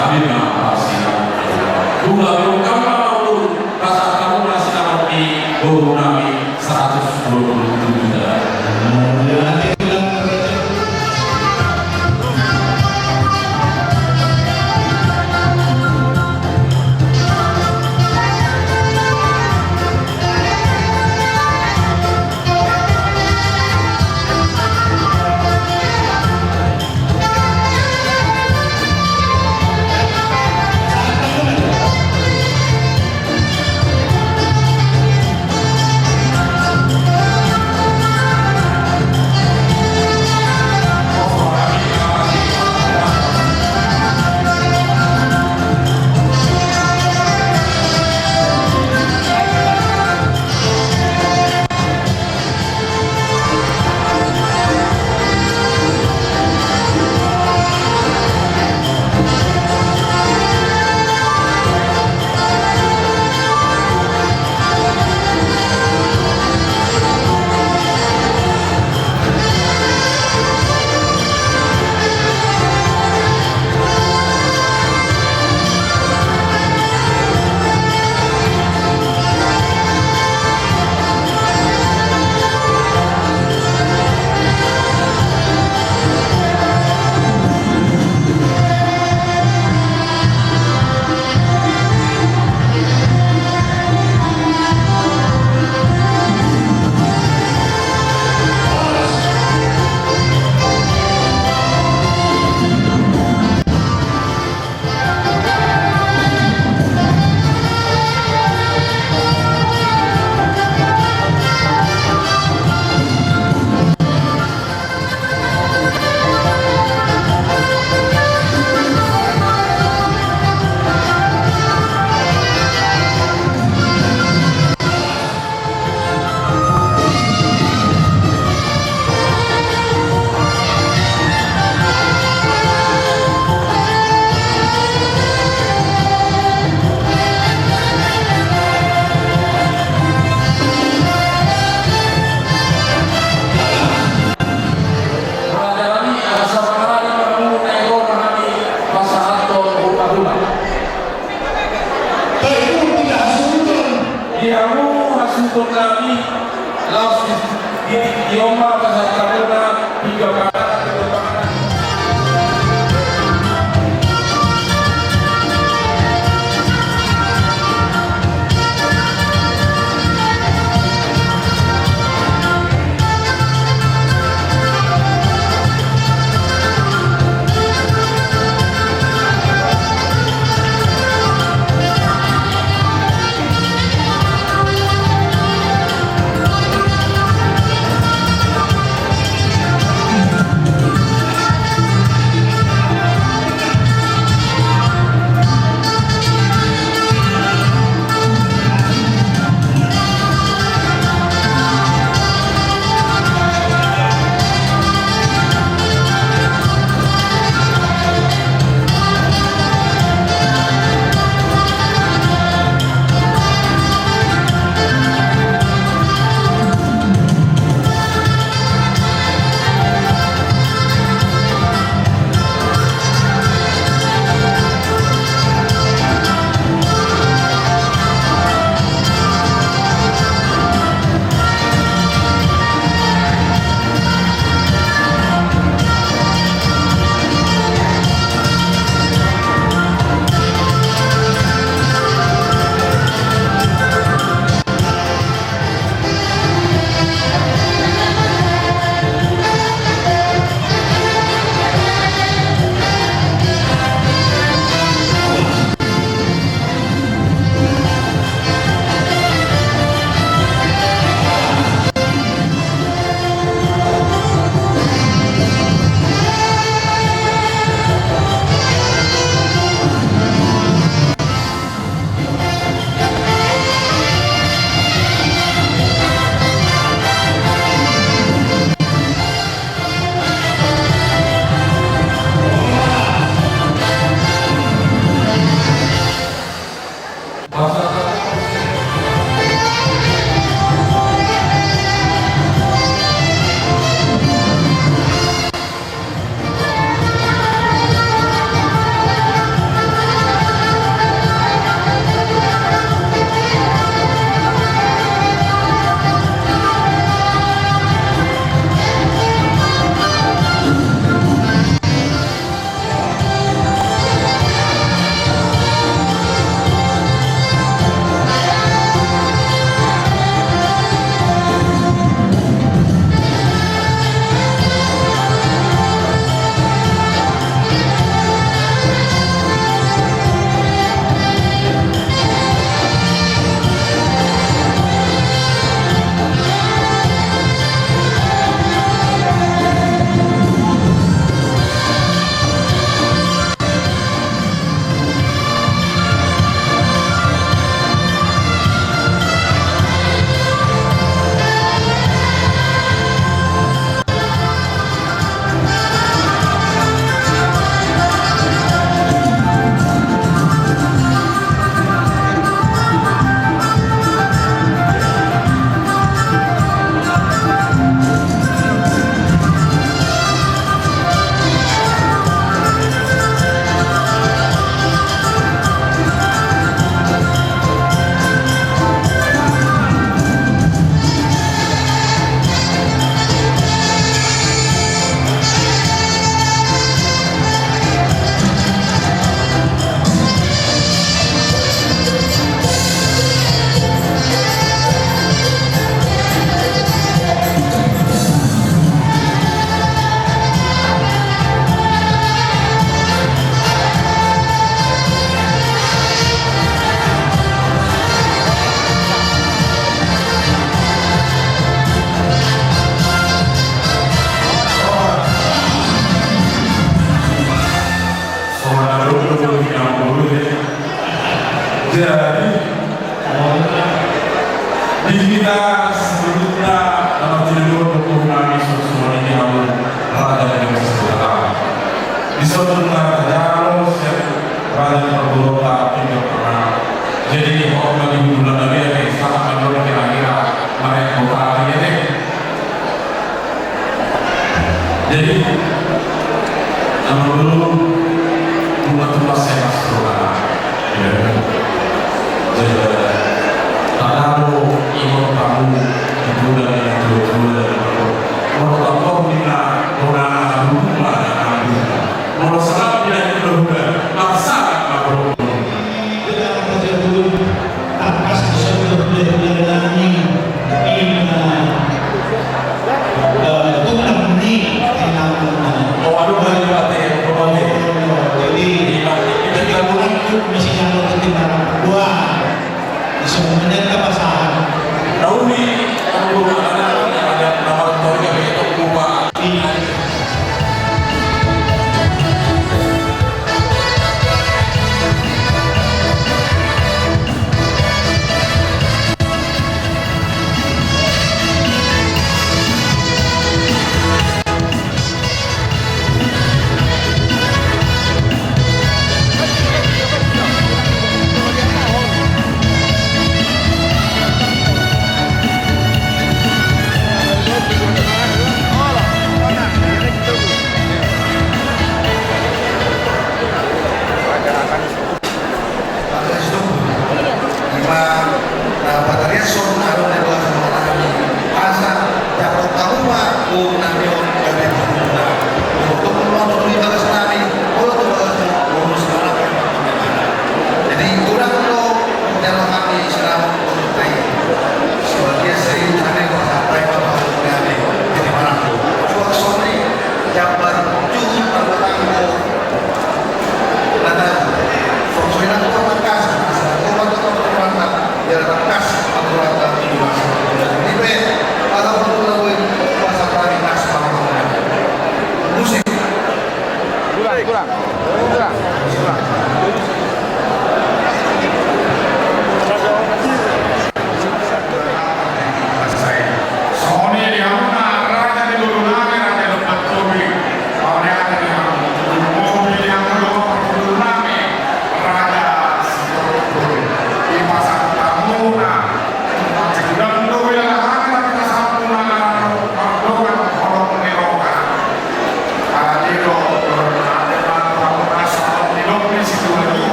Kami pula. Itu tidak sungguh. Diamu hasuton kami langsung di Oma pasal karena 3 kali. Kita sebelumnya dalam tidur untuk kami semua ini Raja yang Sejahtera. Di suatu negara jauh, Raja Perburuan tidak pernah. Jadi orang di bulan Nabi yang sangat menurut kira-kira mereka bukan ini. Jadi, nama dulu umat saya masuk. lanjut masih jalur kendaraan kedua sebenarnya kepasahan Daudi ada nama taunya itu Kuba. Aku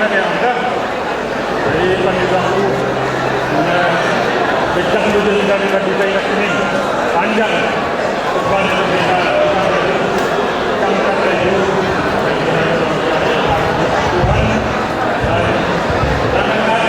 mana yang ada dari panitia bejang dulu dari kita ini panjang depan kita tangkap itu Tuhan dan ada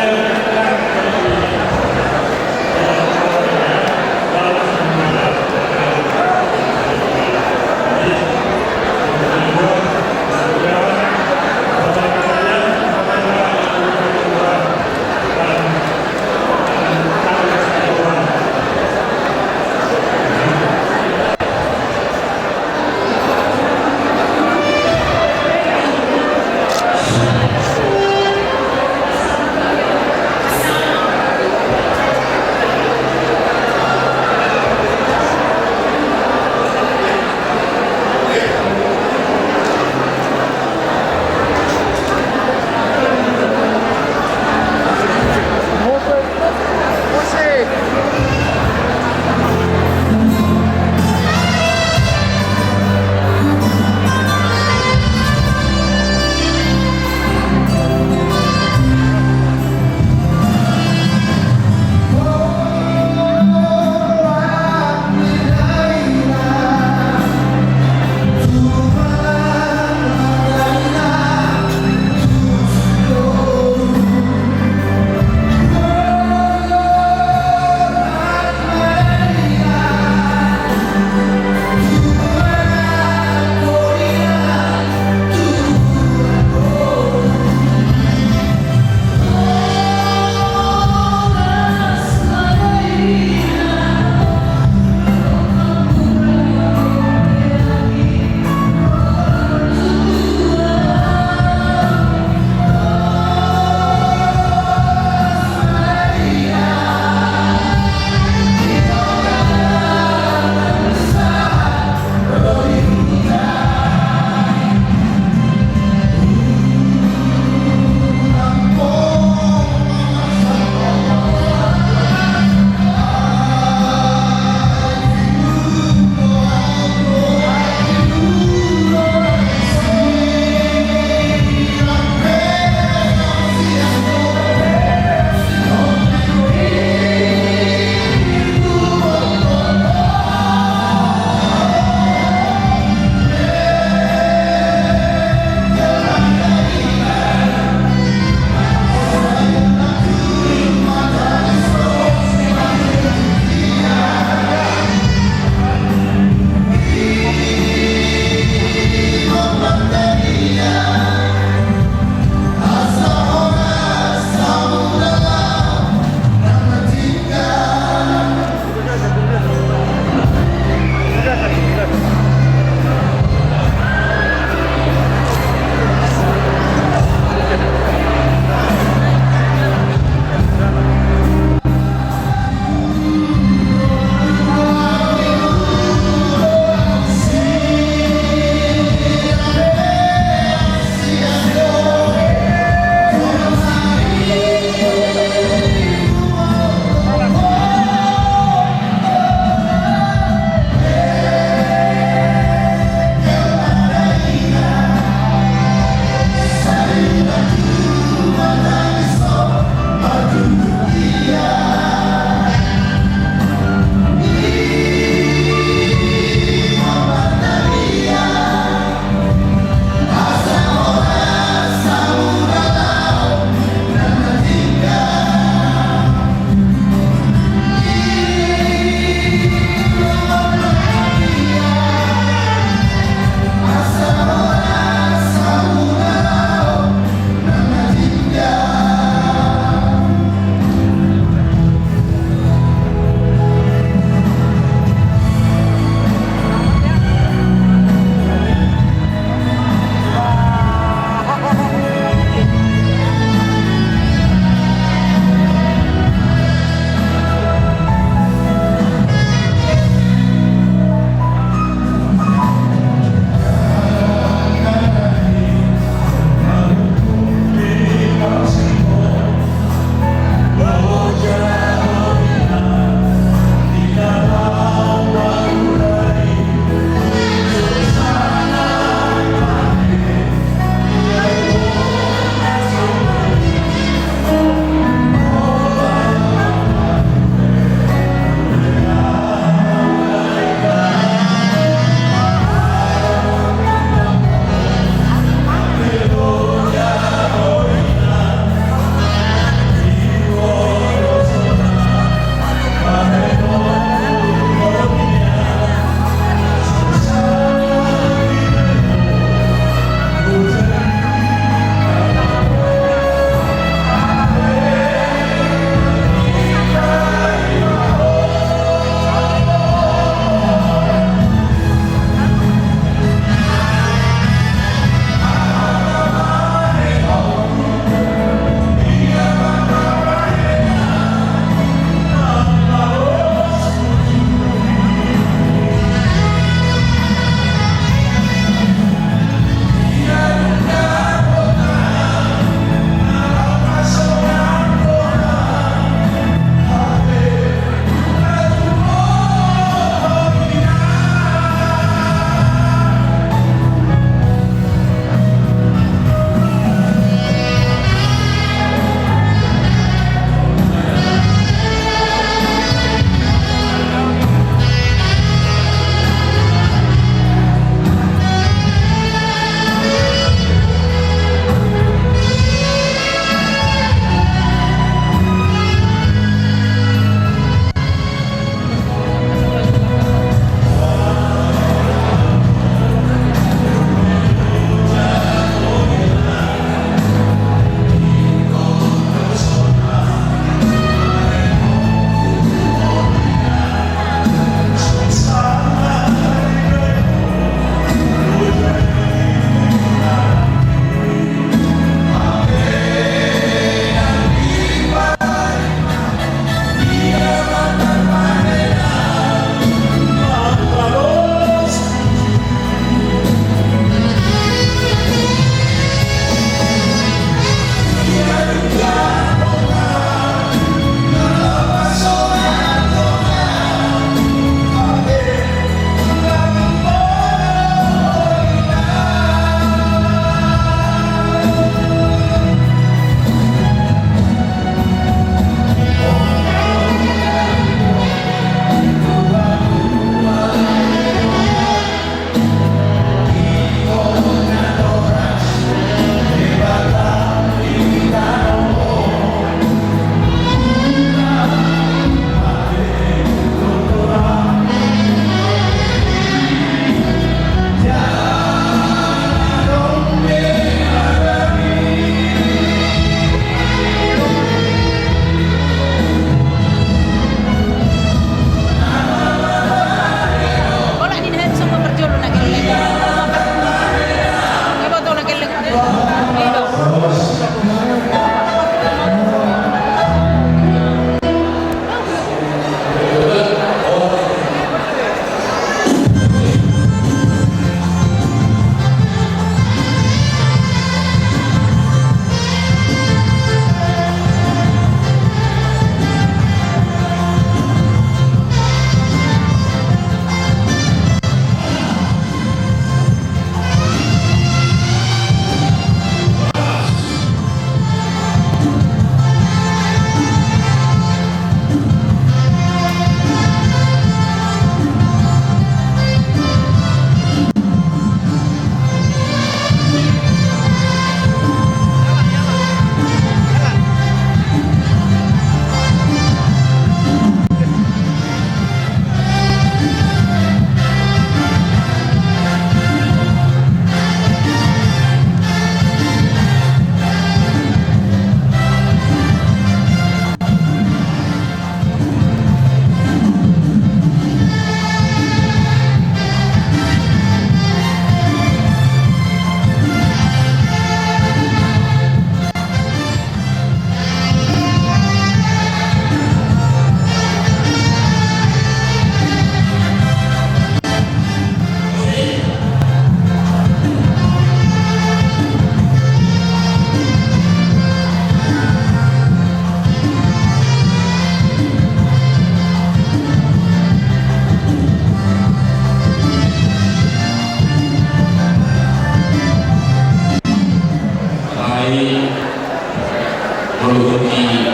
kalau kita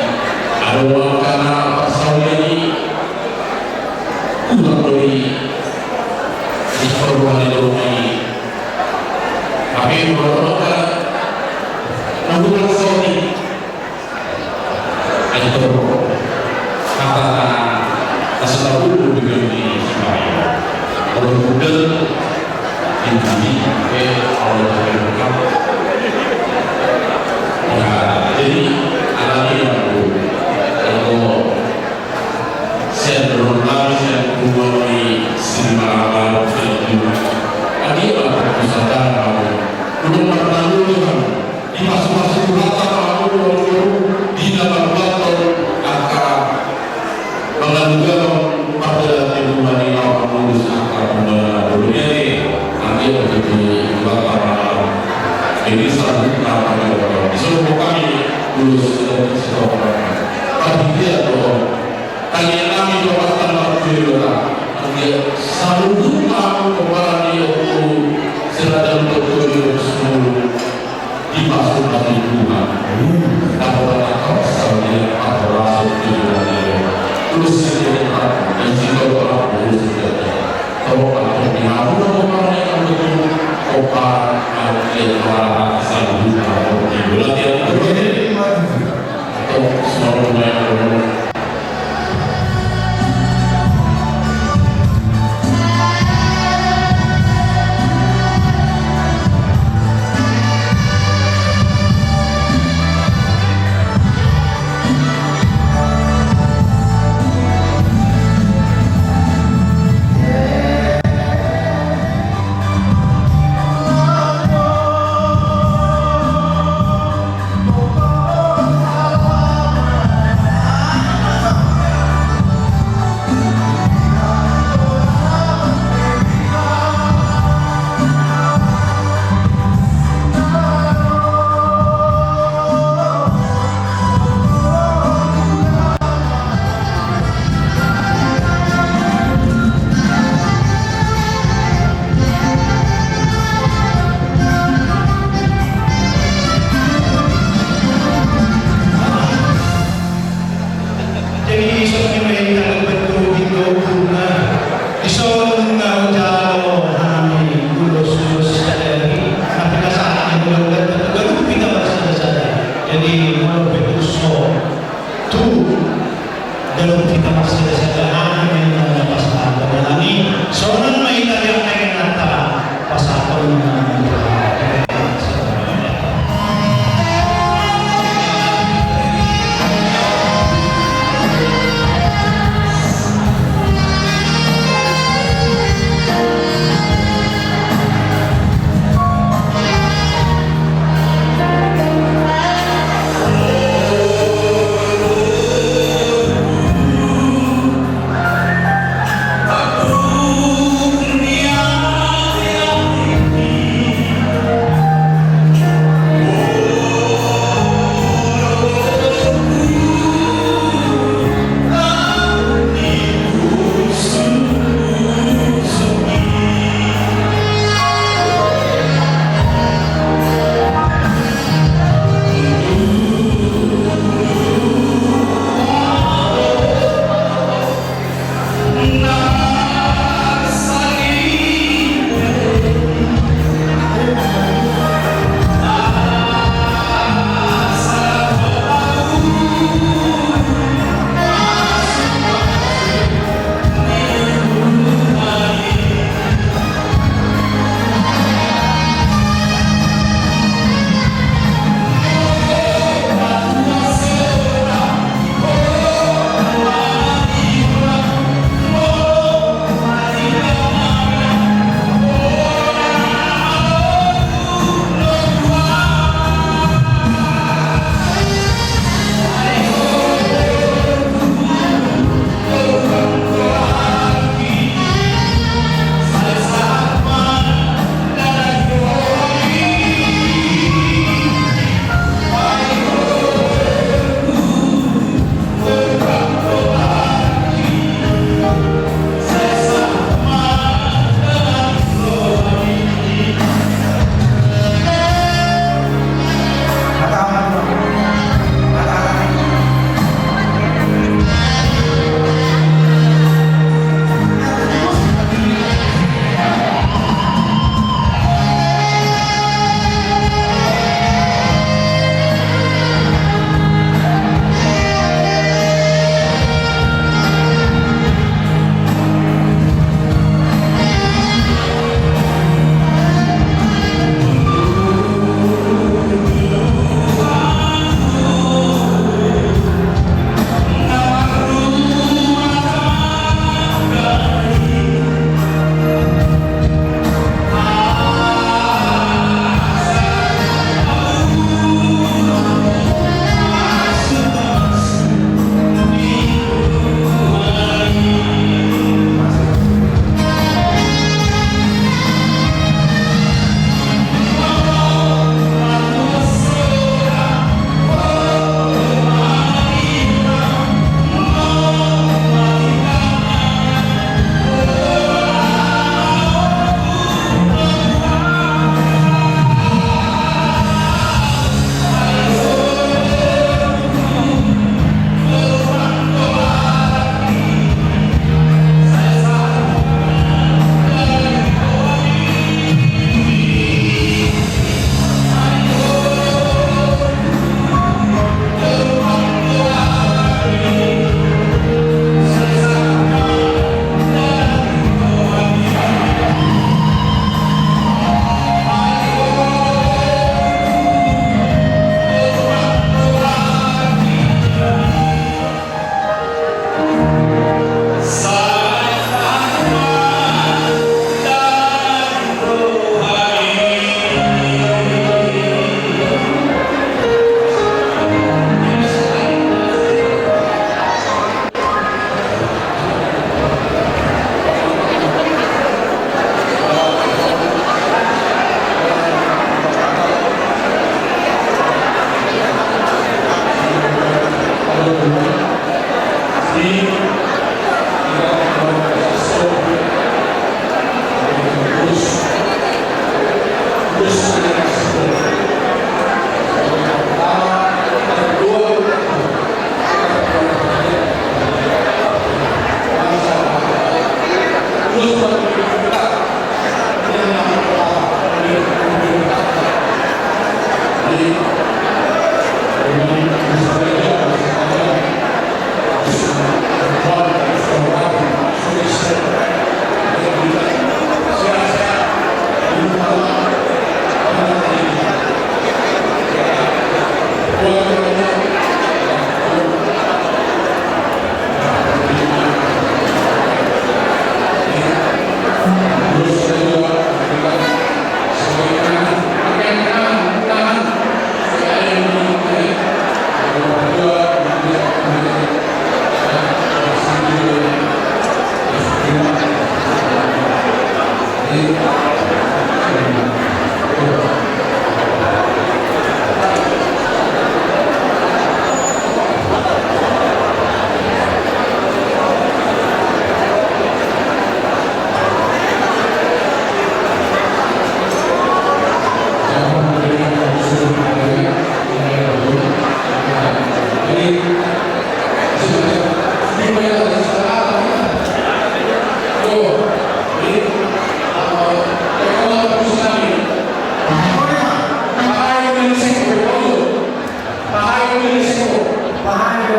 ada orang karena pasal ini kurang dari diperluan ini tapi kalau orang namun pasal ini itu kata asal dulu dengan ini kalau muda ini Allah berkata ya jadi alami yang kalau saya berulang saya memulai sinema ada perpustakaan belum pernah di masing-masing kata di dalam battle angka mengadukan pada hubungan yang mengurus angka dulunya nanti ada di battle ini selanjutnya disuruh kami lulus tapi dia tuh kalian kami jawatan waktu dia selalu lupa kepada dia serada untuk semua dimasuk dari Tuhan dan orang dia atau rasa dia terus dia dan jika orang lulus kalau orang diharu orang yang betul opar yang orang selalu atau dibuat dia atau semua yang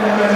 Terima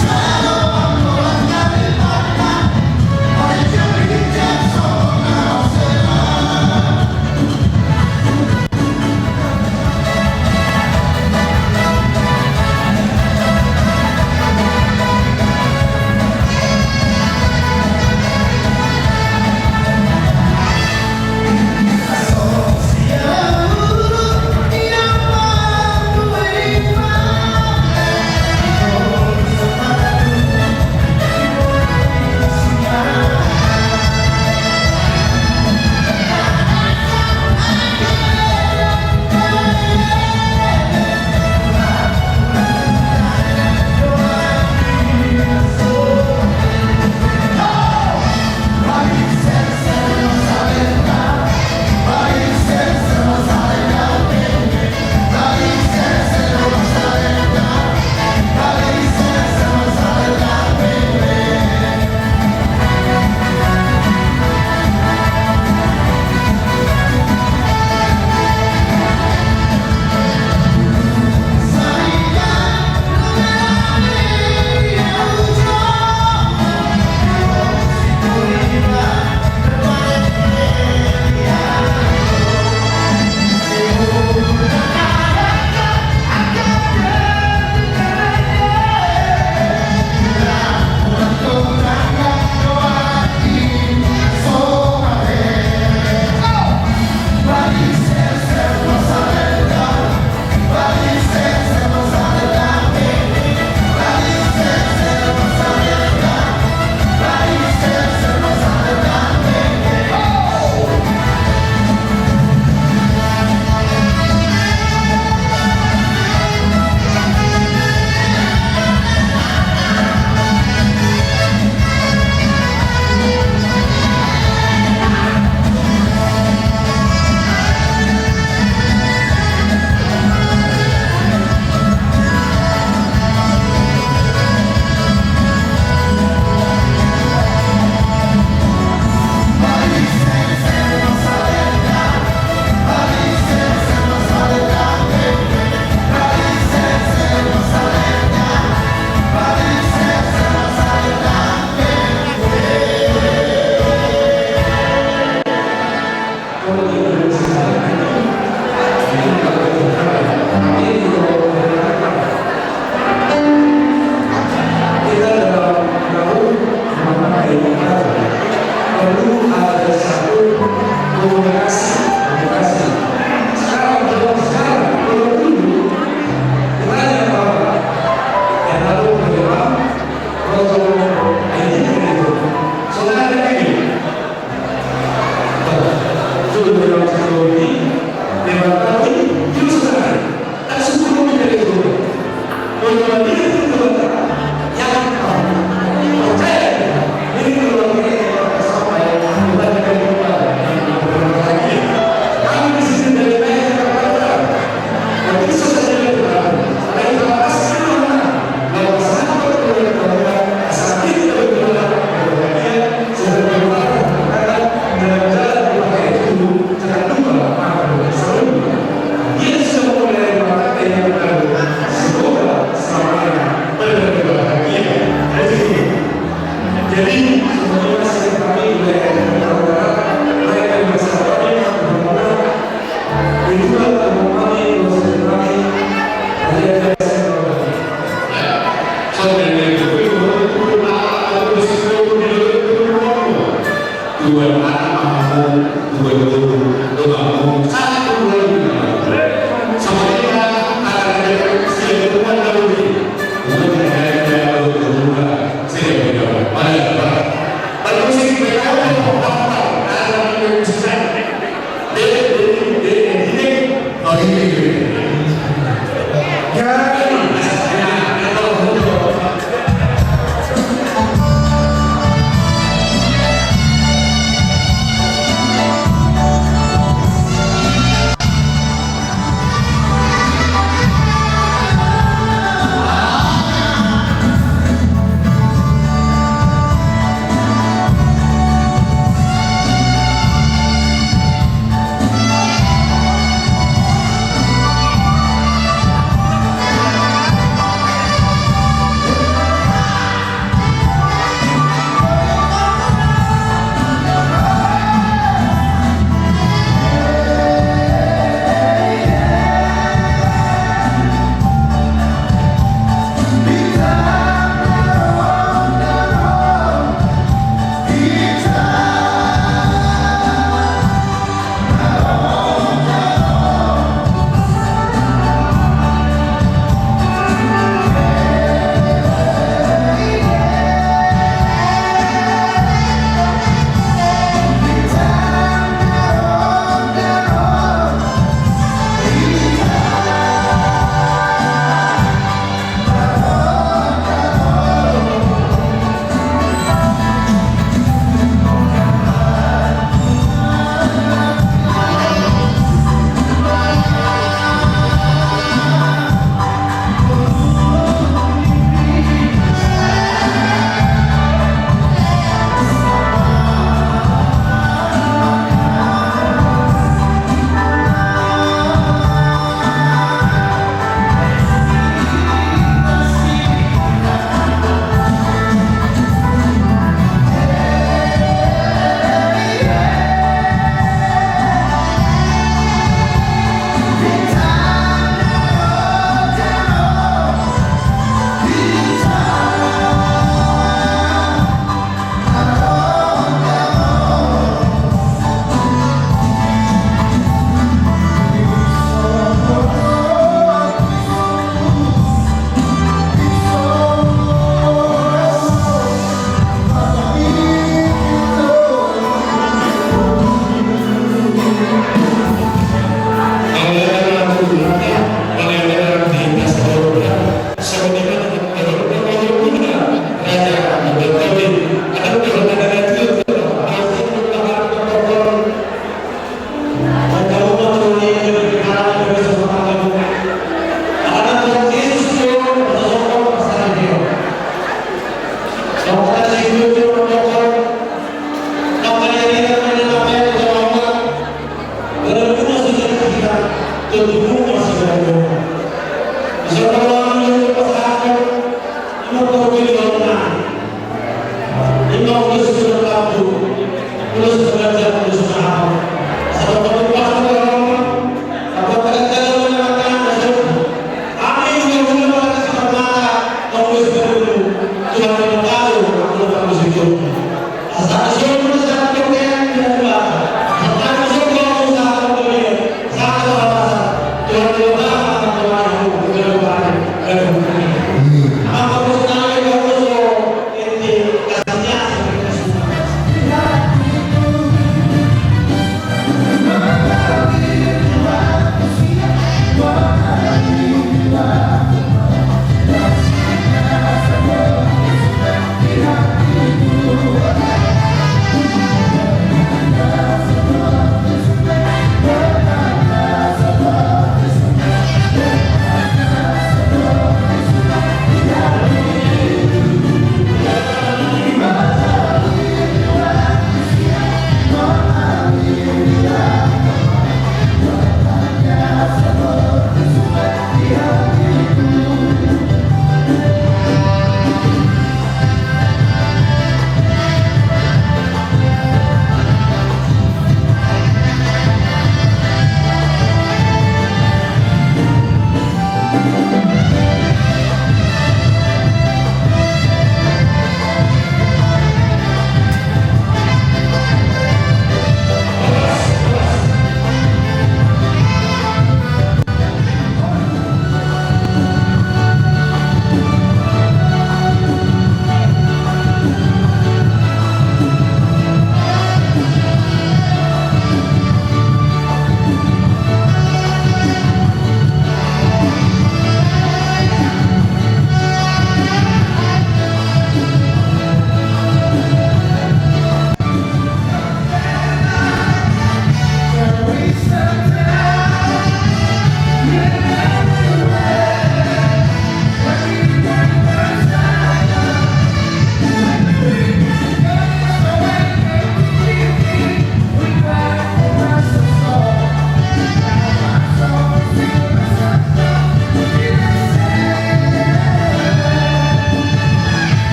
Shadow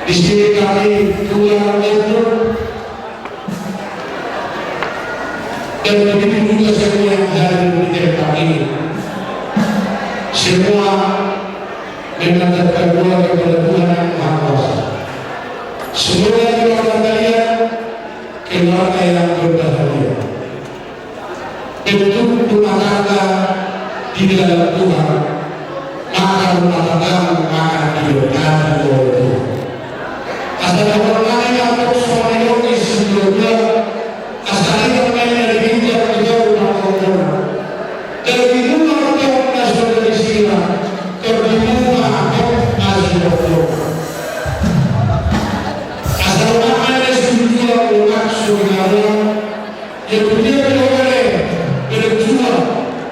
Istri kami keluar metro dan begitu juga semua yang hadir di tempat ini. Semua mengajarkan doa kepada Tuhan yang Maha Kuasa. Semoga keluarga kalian keluarga yang berbahagia. Bentuk rumah tangga di dalam Tuhan, maka rumah tangga akan diberkati oleh Tuhan. Hasta la jornada de la próxima reunión hasta ahí también el vídeo que yo una cosa. El video no torna sobre la esquina, torna a su doctor. Hasta una manera escritura o laxo de la hora, y el video que lo veré, pero lectura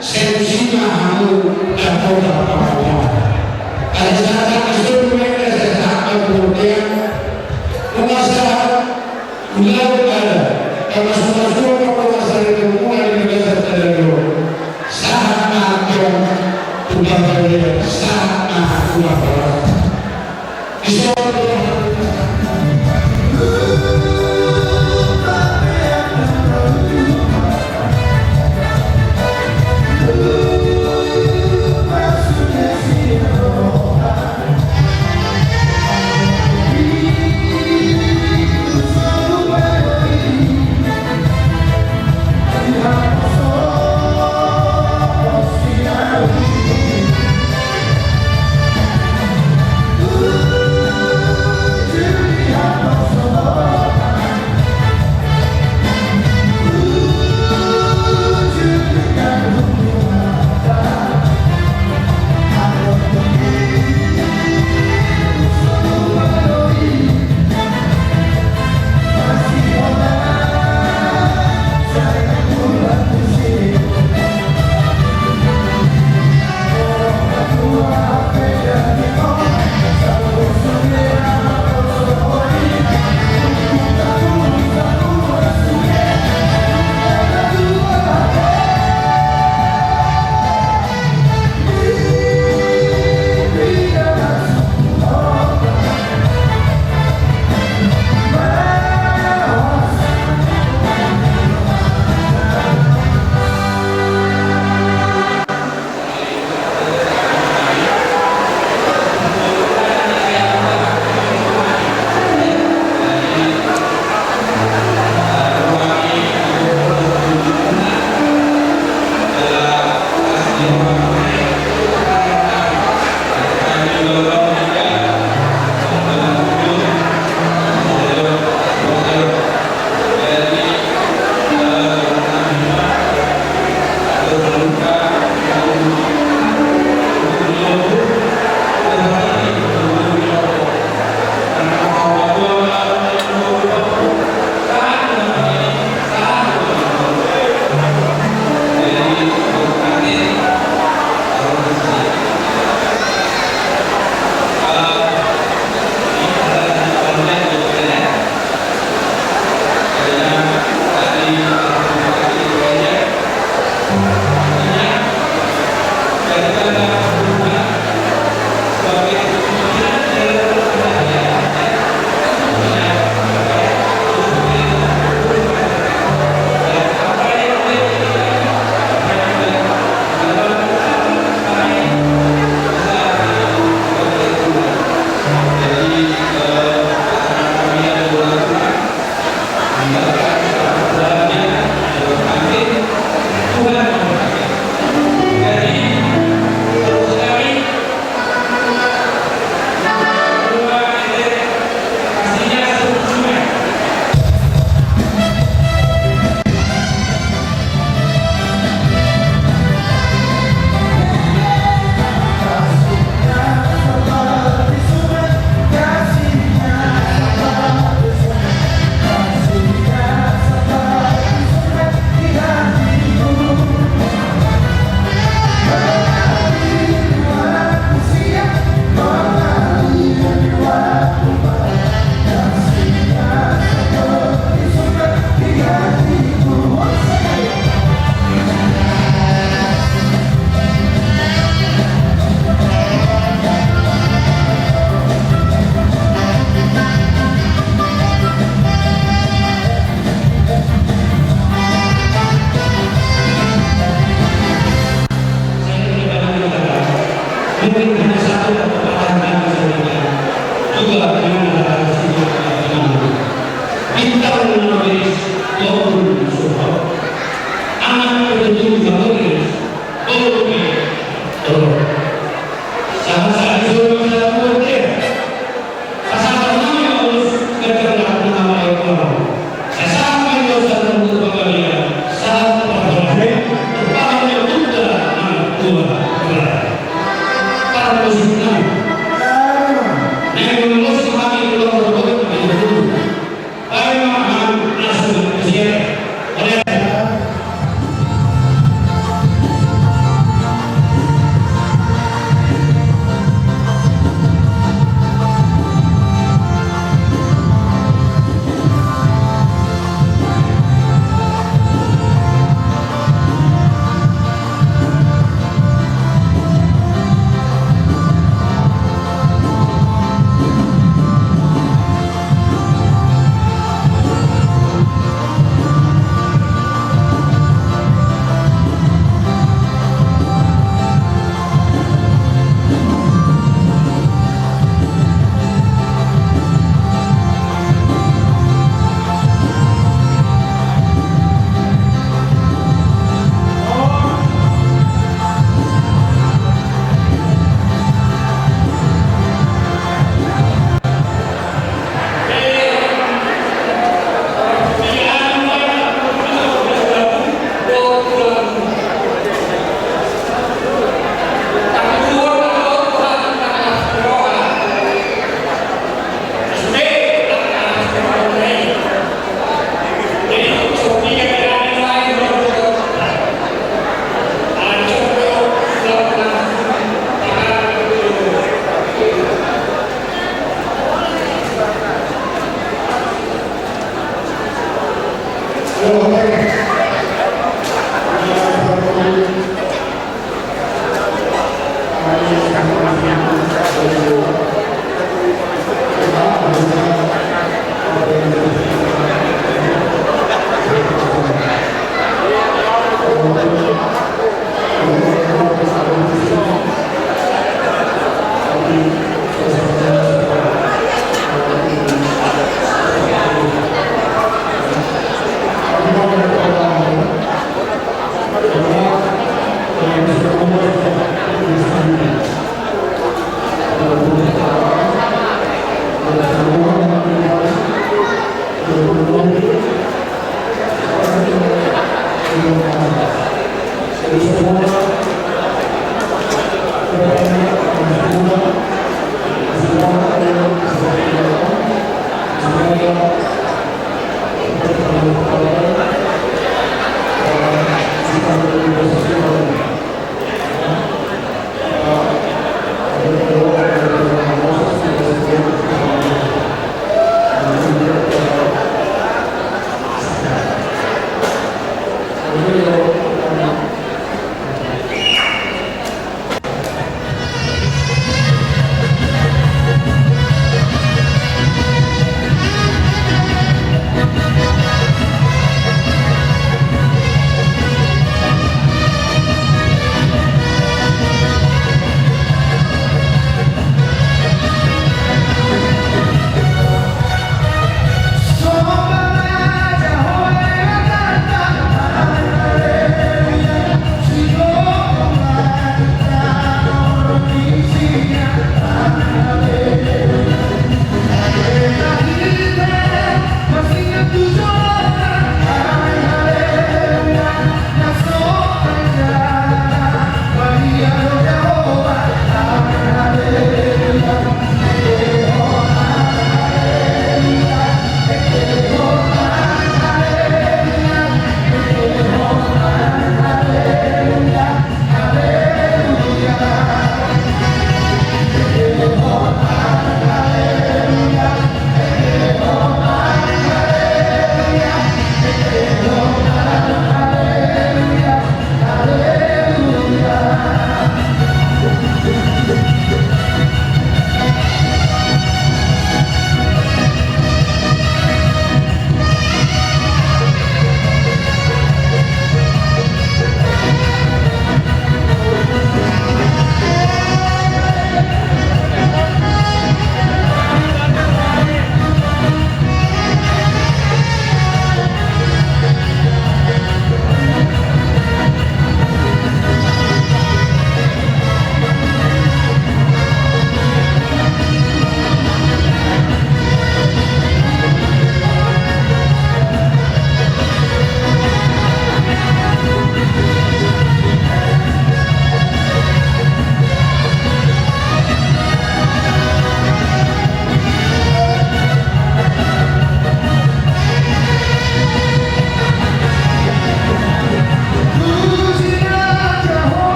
se encima a la toda la palabra. A esa canción primera se está bloqueando. Karena semua penguasa itu mulai negara terlalu sangat sudah berjaya sangat sudah berat.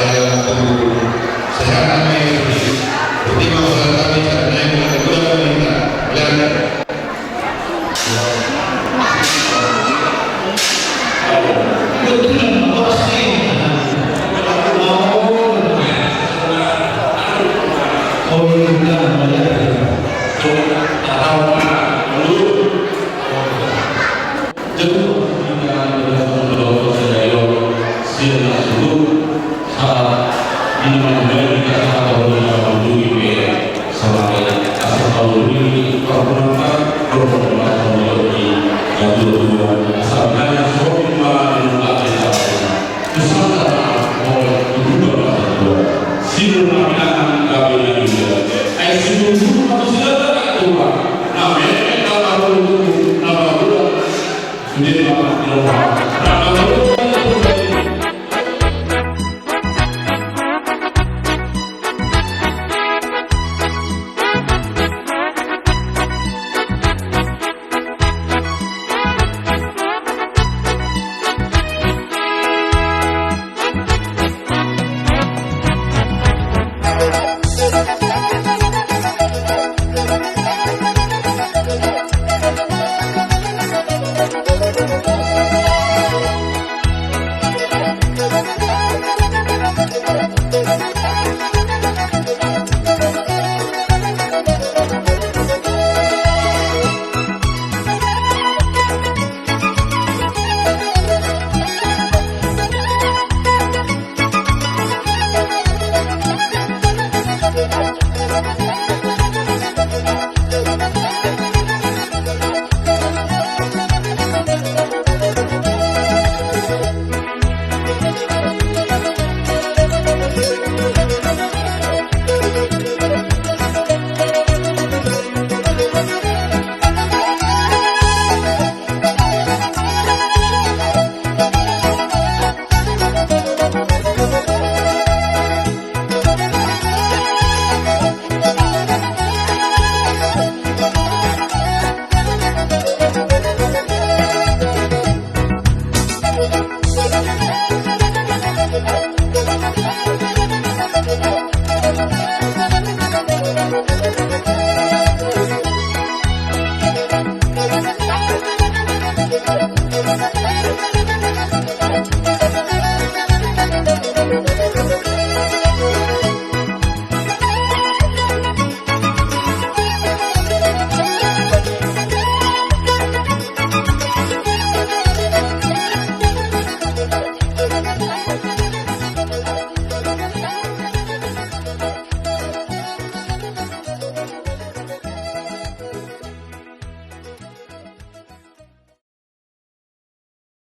Saya bilang banyak coba tahu dulu jauh kita berdoa saya sila dulu di mana kita tahu bahwa dulu sampai asal tahun ini perbuatan menjadi jadul sampai semua menolak kita kesalahan oleh kedua sila kami juga situ atau sila tua namanya kalau itu nama bulan menjadi